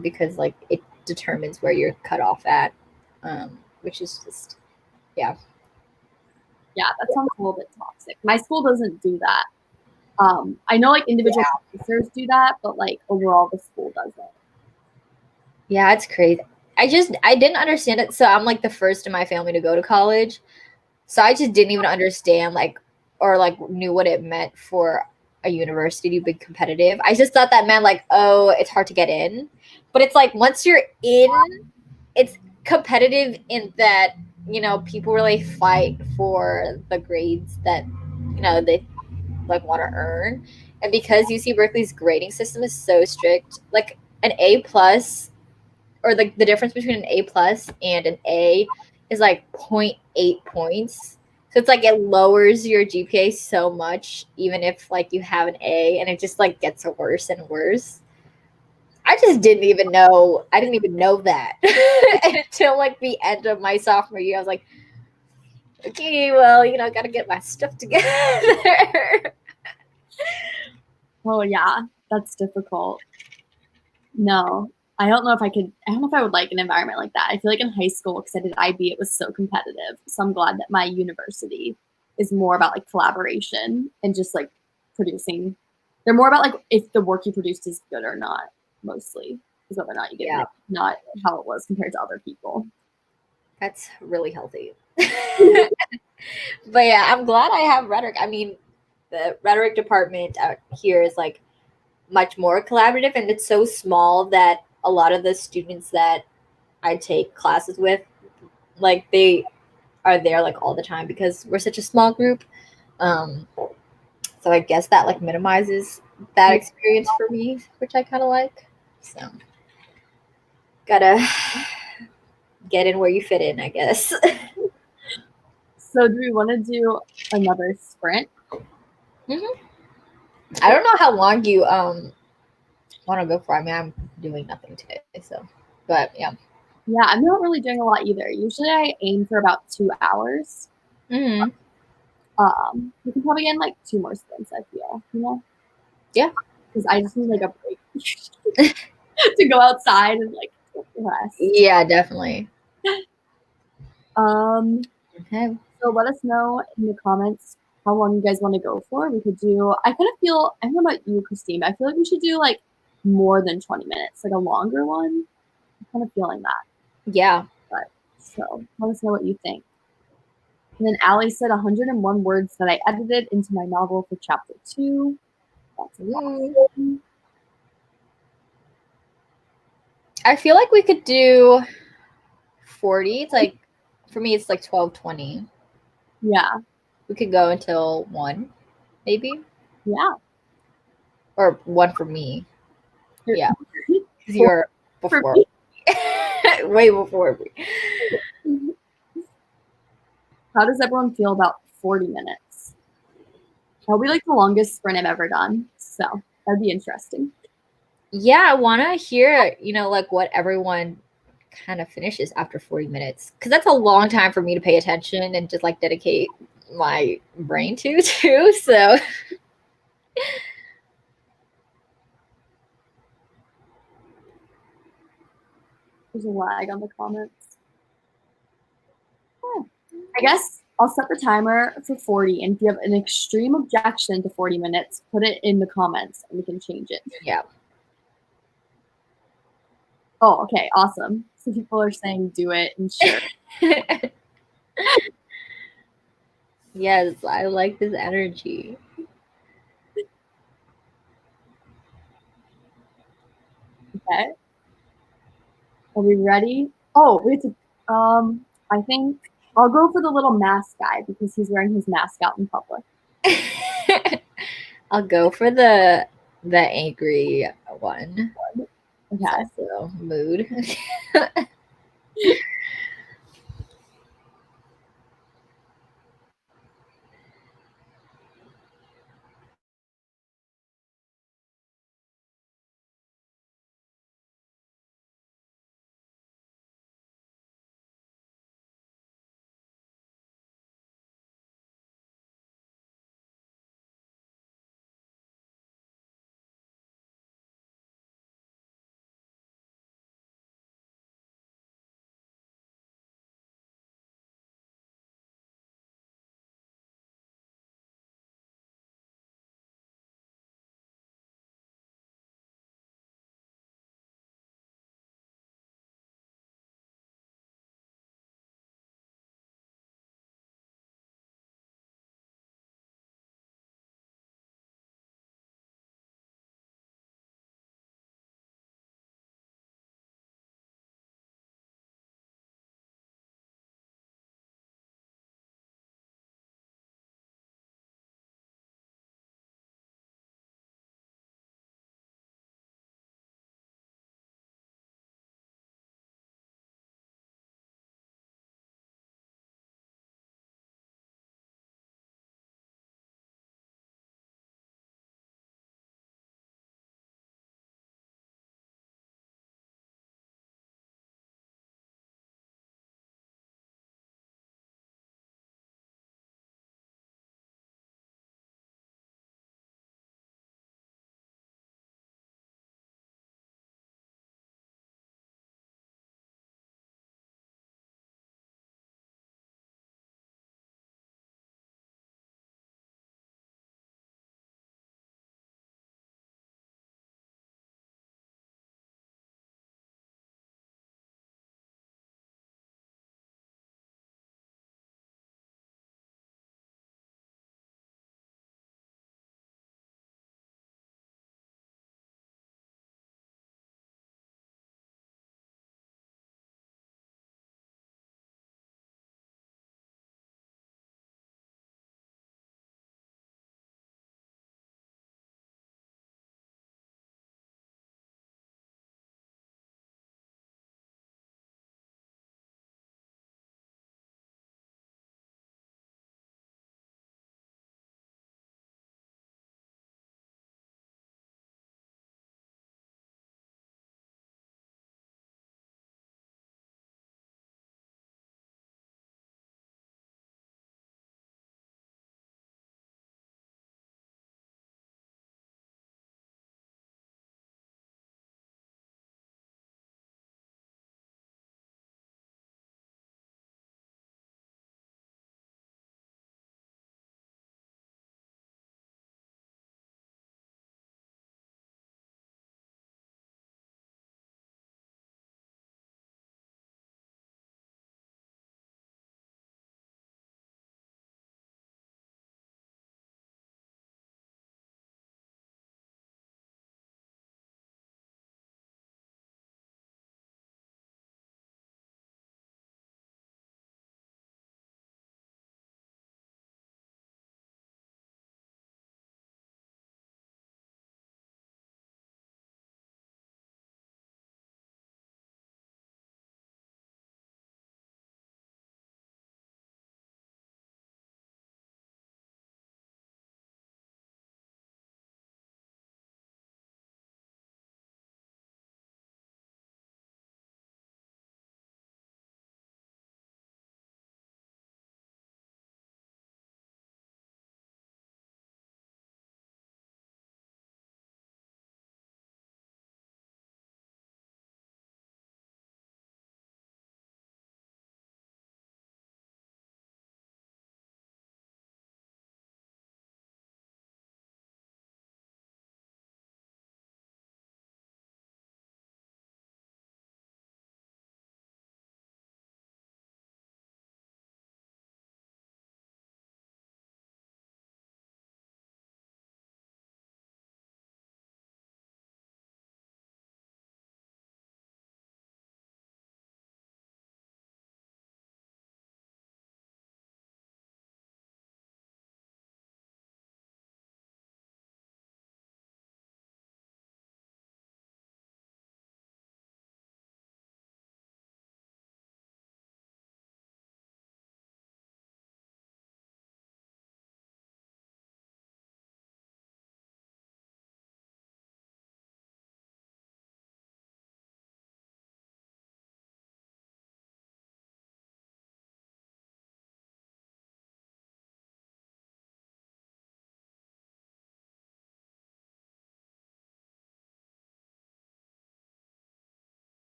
because, like, it determines where you're cut off at, which is just, yeah. Yeah, that sounds a little bit toxic. My school doesn't do that. I know, like, individual professors do that, but, like, overall the school doesn't. Yeah, it's crazy. I didn't understand it. So I'm, like, the first in my family to go to college. So I just didn't even understand, like, or, like, knew what it meant for a university to be competitive. I just thought that meant, like, oh, it's hard to get in. But it's like, once you're in, it's competitive in that, people really fight for the grades that, like want to earn. And because UC Berkeley's grading system is so strict, like an A plus, or like the difference between an A plus and an A is like zero point 0.8 points. So it's like it lowers your GPA so much, even if like you have an A, and it just like gets worse and worse. I just didn't even know. I didn't even know that until like the end of my sophomore year. I was like, okay, well, gotta get my stuff together. Oh yeah, that's difficult. No, I don't know if I could. I don't know if I would like an environment like that. I feel like in high school, because I did IB, it was so competitive. So I'm glad that my university is more about like collaboration and just like producing. They're more about like if the work you produced is good or not. Mostly is whether or not you get Yeah, it, not how it was compared to other people. that's really healthy. But yeah, I'm glad I have rhetoric. I mean, the rhetoric department out here is like much more collaborative, and it's so small that a lot of the students that I take classes with, like they are there like all the time because we're such a small group. Um, so I guess that like minimizes that experience for me, which I kind of like. So gotta get in where you fit in, I guess. So do we want to do another sprint? hmm I don't know how long you want to go for. I mean, I'm doing nothing today, so but yeah. Yeah, I'm not really doing a lot either. Usually I aim for about 2 hours. Mm-hmm. We can probably get in like 2 more sprints, I feel. Yeah. Because I just need like a break to go outside and like rest. Yeah, definitely. Um, Okay. so let us know in the comments how long you guys want to go for. We could do, I kind of feel, I don't know about you, Christine, but I feel like we should do like more than 20 minutes, like a longer one. I'm kind of feeling that. Yeah. But so let us know what you think. And then Allie said 101 words that I edited into my novel for chapter 2. That's awesome. I feel like we could do 40. It's like for me it's like 12:20. Yeah. We could go until 1 maybe, Yeah. or 1 for me. Yeah. Cuz For, you're for before. me. Way before me. How does everyone feel about 40 minutes? That'll be like the longest sprint I've ever done. So that'd be interesting. Yeah, I want to hear, like what everyone kind of finishes after 40 minutes, cuz that's a long time for me to pay attention and just like dedicate my brain to too. So There's a lag on the comments. I guess I'll set the timer for 40. And if you have an extreme objection to 40 minutes, put it in the comments and we can change it. yeah. Oh, okay. Awesome. So people are saying do it and sure. Yes, I like this energy. Okay. Are we ready? Oh, we have to, I think I'll go for the little mask guy because he's wearing his mask out in public. I'll go for the angry one. Okay. It's also mood.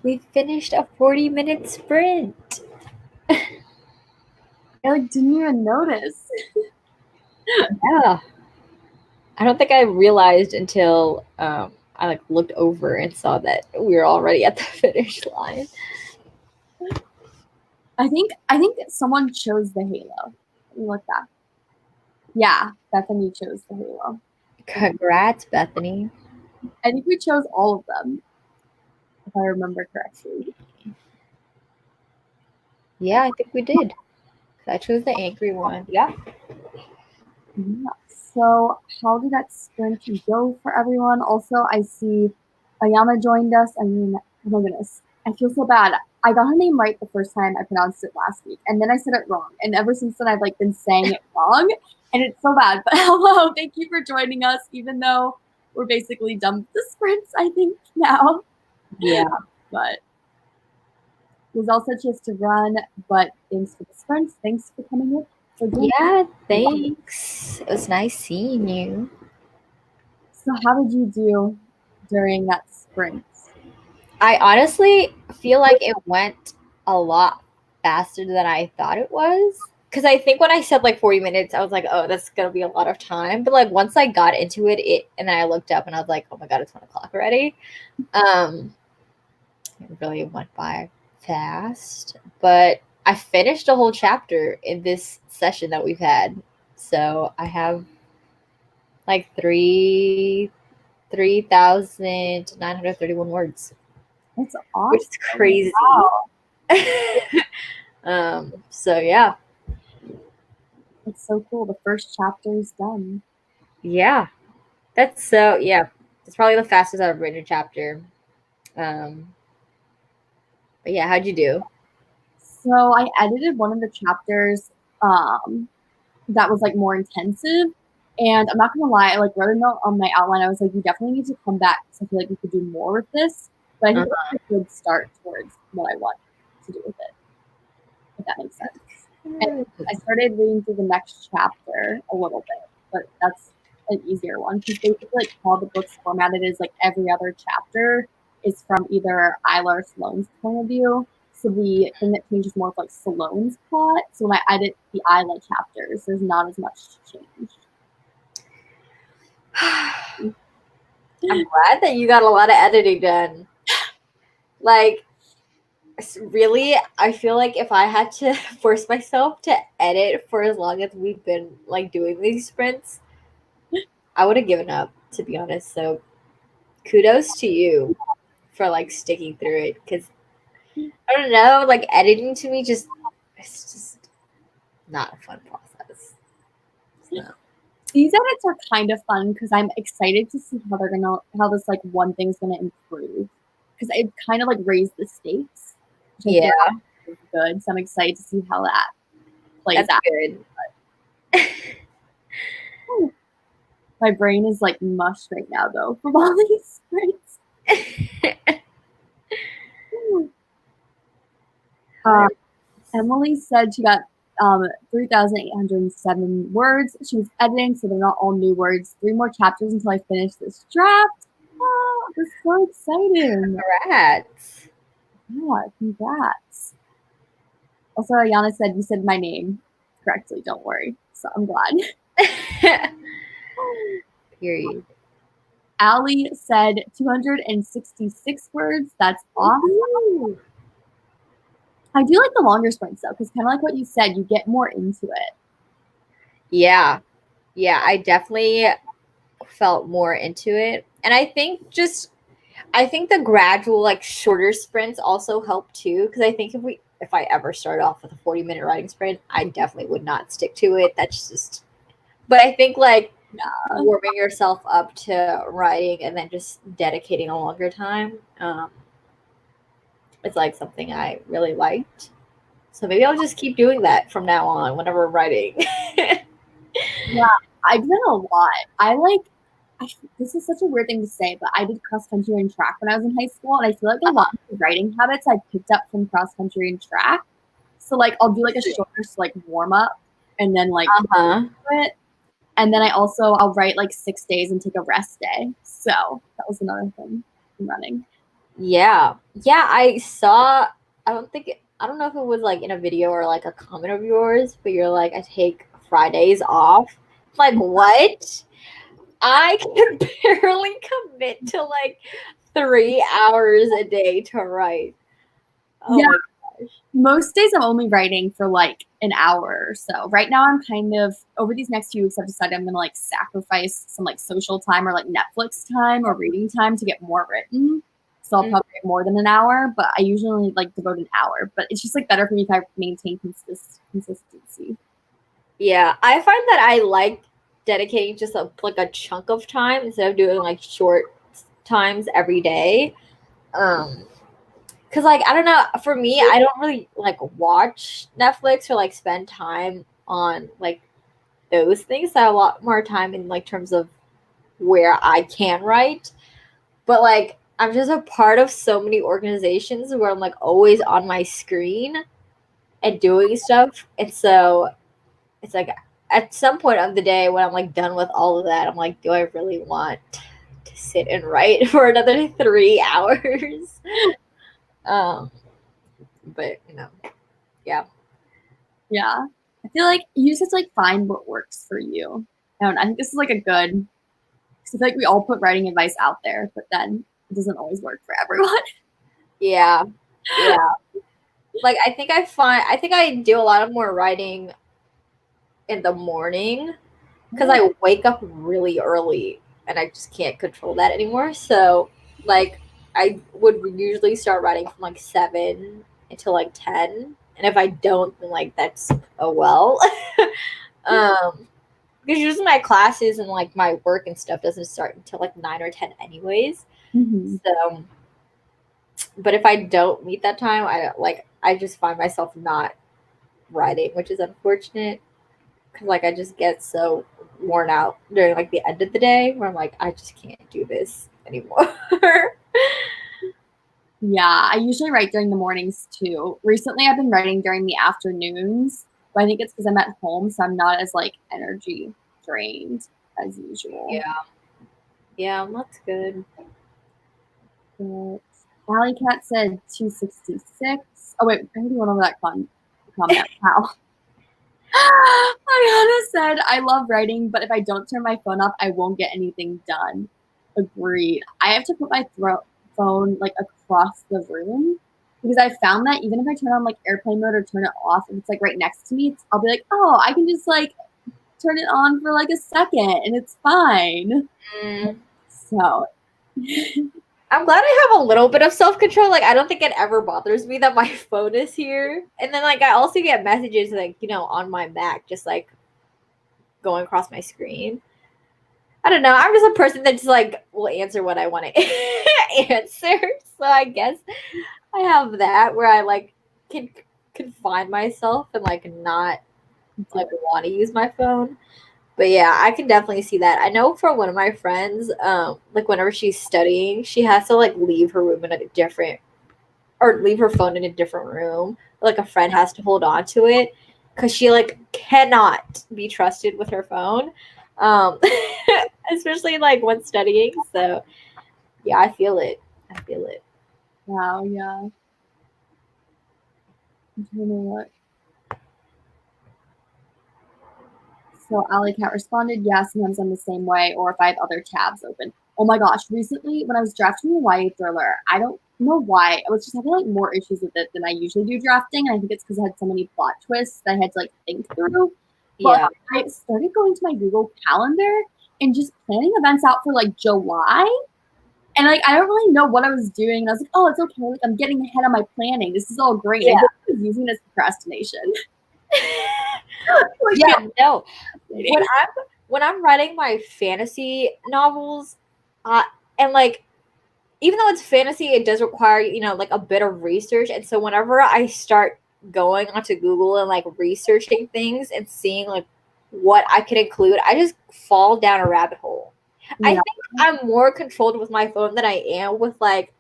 We finished a 40-minute sprint. I like didn't even notice. Yeah. I don't think I realized until I like looked over and saw that we were already at the finish line. I think someone chose the halo. Let me look back. Yeah, Bethany chose the halo. Congrats, Bethany. I think we chose all of them, if I remember correctly. Yeah, I think we did. I chose the angry one. Yeah. Yeah. So how did that sprint go for everyone? Also, I see Ayana joined us. I mean, oh my goodness, I feel so bad. I got her name right the first time I pronounced it last week, and then I said it wrong. And ever since then, I've like been saying it wrong, and it's so bad. But hello, thank you for joining us, even though we're basically done with the sprints, I think now. Yeah. But it was all such as to run. But thanks for the sprints. Thanks for coming in. Yeah, thanks. It was nice seeing you. So how did you do during that sprint? I honestly feel like it went a lot faster than I thought it was. Because I think when I said like 40 minutes, I was like, oh, that's going to be a lot of time. But like once I got into it, and then I looked up and I was like, oh my God, it's 1 o'clock already. It really went by fast. But I finished a whole chapter in this session that we've had. So I have like 3,931 words. That's awesome. Which is crazy. Wow. So yeah. It's so cool. The first chapter is done. Yeah. That's it's probably the fastest I've written a chapter. But yeah, how'd you do? So I edited one of the chapters that was like more intensive. And I'm not gonna lie, I like wrote a note on my outline. I was like, you definitely need to come back because I feel like we could do more with this. But I think it's a good start towards what I want to do with it. If that makes sense. And I started reading through the next chapter a little bit, but that's an easier one because basically like how the book's formatted is like every other chapter is from either Isla or Sloane's point of view. So the thing that changes more of like Sloane's plot. So when I edit the Isla chapters, there's not as much change. I'm glad that you got a lot of editing done. Like, really, I feel like if I had to force myself to edit for as long as we've been like doing these sprints, I would have given up, to be honest. So kudos to you for like sticking through it, because I don't know, like editing to me it's just not a fun process. So. These edits are kind of fun because I'm excited to see how this like one thing's gonna improve because it kind of like raised the stakes. Yeah, good. So I'm excited to see how that plays out. Good. My brain is like mush right now though from all these sprints. Emily said she got 3,807 words. She was editing, so they're not all new words. 3 more chapters until I finish this draft. Oh, I'm so excited. Congrats. Yeah, congrats. Also, Ayana said you said my name correctly. Don't worry. So I'm glad. Period. Allie said 266 words. That's awesome. Ooh. I do like the longer sprints though, because kind of like what you said, you get more into it. Yeah. Yeah, I definitely felt more into it. And I think the gradual like shorter sprints also help too, because I think if I ever start off with a 40-minute writing sprint, I definitely would not stick to it. That's just, but I think like warming yourself up to writing and then just dedicating a longer time, it's like something I really liked. So maybe I'll just keep doing that from now on whenever I'm writing. Yeah, I've done a lot. This is such a weird thing to say, but I did cross country and track when I was in high school, and I feel like a lot of the writing habits I picked up from cross country and track. So like I'll do like a shorter like warm up, and then like it, and then I'll write like 6 days and take a rest day. So that was another thing in running. Yeah. Yeah, I saw, I don't know if it was like in a video or like a comment of yours, but you're like, I take Fridays off. Like, what? I can barely commit to like 3 hours a day to write. Oh Yeah, my gosh. most days I'm only writing for like an hour or so. Right now I'm kind of over these next few weeks I've decided I'm gonna like sacrifice some like social time or like Netflix time or reading time to get more written. So I'll Mm. probably get more than an hour, but I usually only like devote an hour. But it's just like better for me if I maintain consistency. Yeah, I find that I like dedicating just like a chunk of time instead of doing like short times every day. Um, Cause like I don't know, for me, I don't really like watch Netflix or like spend time on like those things. I have a lot more time in like terms of where I can write. But like I'm just a part of so many organizations where I'm like always on my screen and doing stuff. And so it's like at some point of the day when I'm like done with all of that, I'm like, do I really want to sit and write for another 3 hours? um, but yeah. Yeah. I feel like you just have to like find what works for you. I don't know. I think this is like a good because I feel like we all put writing advice out there, but then it doesn't always work for everyone. Yeah. Yeah. Like I think I do a lot of more writing in the morning because I wake up really early and I just can't control that anymore. So like I would usually start writing from like 7 until like 10. And if I don't, then like that's oh well. um because usually my classes and like my work and stuff doesn't start until like 9 or 10 anyways. Mm-hmm. So but if I don't meet that time, I just find myself not writing, which is unfortunate because like I just get so worn out during like the end of the day where I'm like I just can't do this anymore. Yeah, I usually write during the mornings too. Recently, I've been writing during the afternoons, but I think it's because I'm at home, so I'm not as like energy drained as usual. Yeah, yeah, that's good. But Alley Cat said 266. Oh wait, I already went over that comment. Wow. Ariana said, I love writing, but if I don't turn my phone off, I won't get anything done. Agreed. I have to put my phone like across the room because I found that even if I turn on like airplane mode or turn it off, if it's like right next to me, I'll be like, oh, I can just like turn it on for like a second and it's fine. Mm. So, I'm glad I have a little bit of self control. Like I don't think it ever bothers me that my phone is here, and then like I also get messages like on my Mac just like going across my screen. I don't know. I'm just a person that just like will answer what I want to answer. So I guess I have that where I like can confine myself and like not like want to use my phone. But yeah, I can definitely see that. I know for one of my friends, like whenever she's studying, she has to like leave her room in a different or leave her phone in a different room. Like a friend has to hold on to it because she like cannot be trusted with her phone. Um especially like when studying. So yeah, I feel it. I feel it. wow, yeah. I'm trying to look. So Alley Cat responded, yeah, sometimes I'm the same way, or if I have other tabs open. Oh my gosh, recently when I was drafting a YA thriller, I don't know why, I was just having like more issues with it than I usually do drafting. And I think it's because I had so many plot twists that I had to like think through. But Yeah. I started going to my Google Calendar and just planning events out for like July. And like I don't really know what I was doing. And I was like, oh, it's okay. Like I'm getting ahead on my planning. This is all great. Yeah. And I was using it as procrastination. Like, Yeah, no. yeah. When I'm writing my fantasy novels, and like even though it's fantasy, it does require like a bit of research. And so whenever I start going onto Google and like researching things and seeing like what I could include, I just fall down a rabbit hole. I Yeah. think I'm more controlled with my phone than I am with like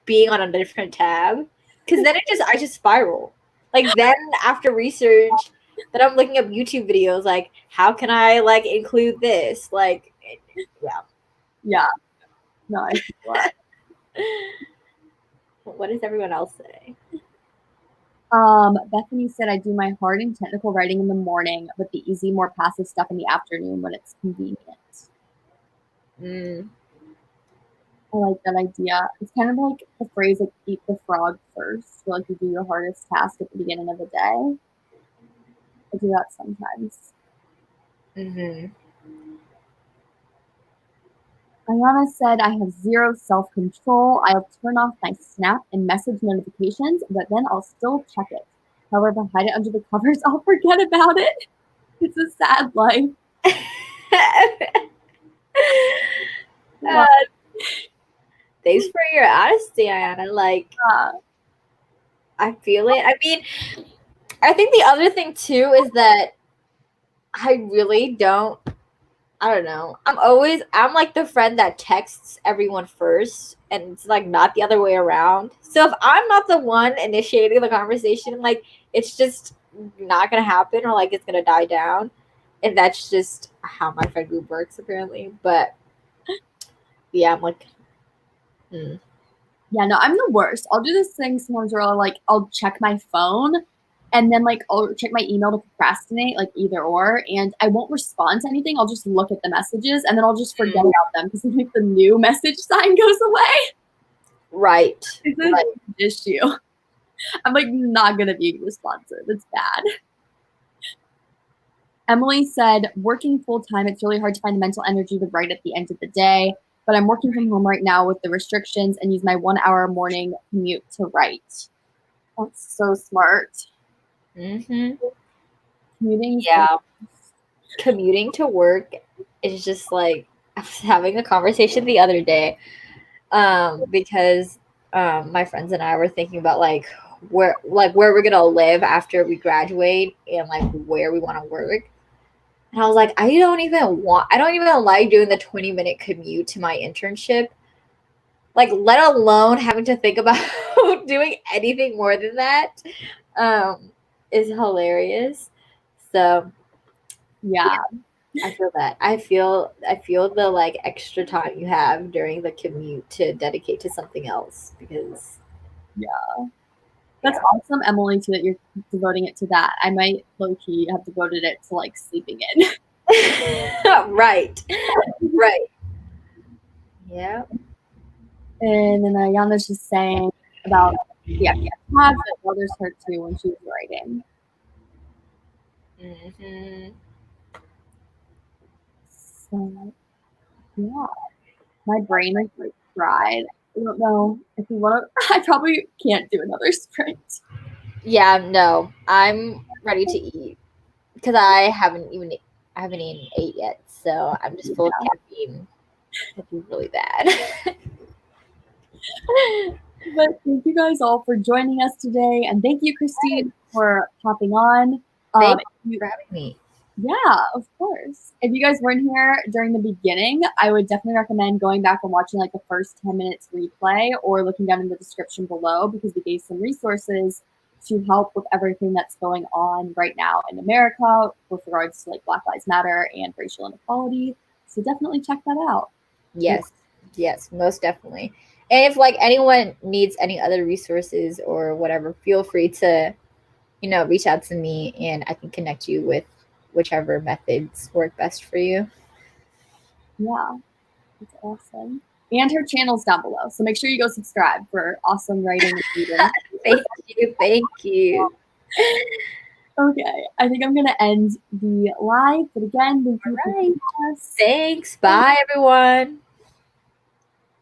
being on a different tab because then I just spiral. Like then after research, then I'm looking up YouTube videos like how can I like include this yeah. Yeah. No, I feel that. What does everyone else say? Bethany said I do my hard and technical writing in the morning, but the easy, more passive stuff in the afternoon when it's convenient. Mm. I like that idea. It's kind of like the phrase like eat the frog first. So like you do your hardest task at the beginning of the day. I do that sometimes. Mm-hmm. Ayana said I have zero self-control. I'll turn off my Snap and message notifications, but then I'll still check it. However, if I hide it under the covers, I'll forget about it. It's a sad life. uh, thanks for your honesty, Ayana. Like, I feel it. I mean, I think the other thing too is that I really don't. I don't know. I'm like the friend that texts everyone first, and it's like not the other way around. So if I'm not the one initiating the conversation, like it's just not gonna happen, or like it's gonna die down. And that's just how my friend group works, apparently. But yeah, I'm like, Yeah, no, I'm the worst. I'll do this thing sometimes where I'll check my phone and then like I'll check my email to procrastinate, like either or, and I won't respond to anything. I'll just look at the messages and then I'll just forget about them because like the new message sign goes away. right. It's a issue. I'm like not gonna be responsive. It's bad. Emily said, working full time, it's really hard to find the mental energy to write at the end of the day. But I'm working from home right now with the restrictions and use my 1 hour morning commute to write. That's so smart. Mm-hmm. Commuting. Yeah. Commuting to work is just like I was having a conversation the other day because my friends and I were thinking about where we're gonna live after we graduate and like where we want to work. And I was like, I don't even like doing the 20-minute commute to my internship. Like, let alone having to think about doing anything more than that. Is hilarious. So Yeah. I feel that. I feel the like extra time you have during the commute to dedicate to something else because That's awesome, Emily, too, that you're devoting it to that. I might low key have devoted it to like sleeping in. right. Right. Yeah. And then Ayana's just saying about the FPS tags that bothers her too when she's writing. Mm-hmm. So yeah. My brain is like fried. I don't know if you want to. I probably can't do another sprint. Yeah, no. I'm ready to eat because I haven't eaten 8 yet, so I'm just full of caffeine. Which is really bad. But thank you guys all for joining us today, and thank you, Christine, for hopping on. Thank you for having me. Yeah, of course. If you guys weren't here during the beginning, I would definitely recommend going back and watching like the first 10 minutes replay or looking down in the description below because we gave some resources to help with everything that's going on right now in America with regards to like Black Lives Matter and racial inequality. So definitely check that out. Yes, yes, most definitely. And if like anyone needs any other resources or whatever, feel free to, reach out to me and I can connect you with whichever methods work best for you. Yeah, that's awesome. And her channel's down below. So make sure you go subscribe for awesome writing and reading. Thank you. Thank you. Okay, I think I'm going to end the live. But again, thank you for joining us. Thanks. Bye, everyone.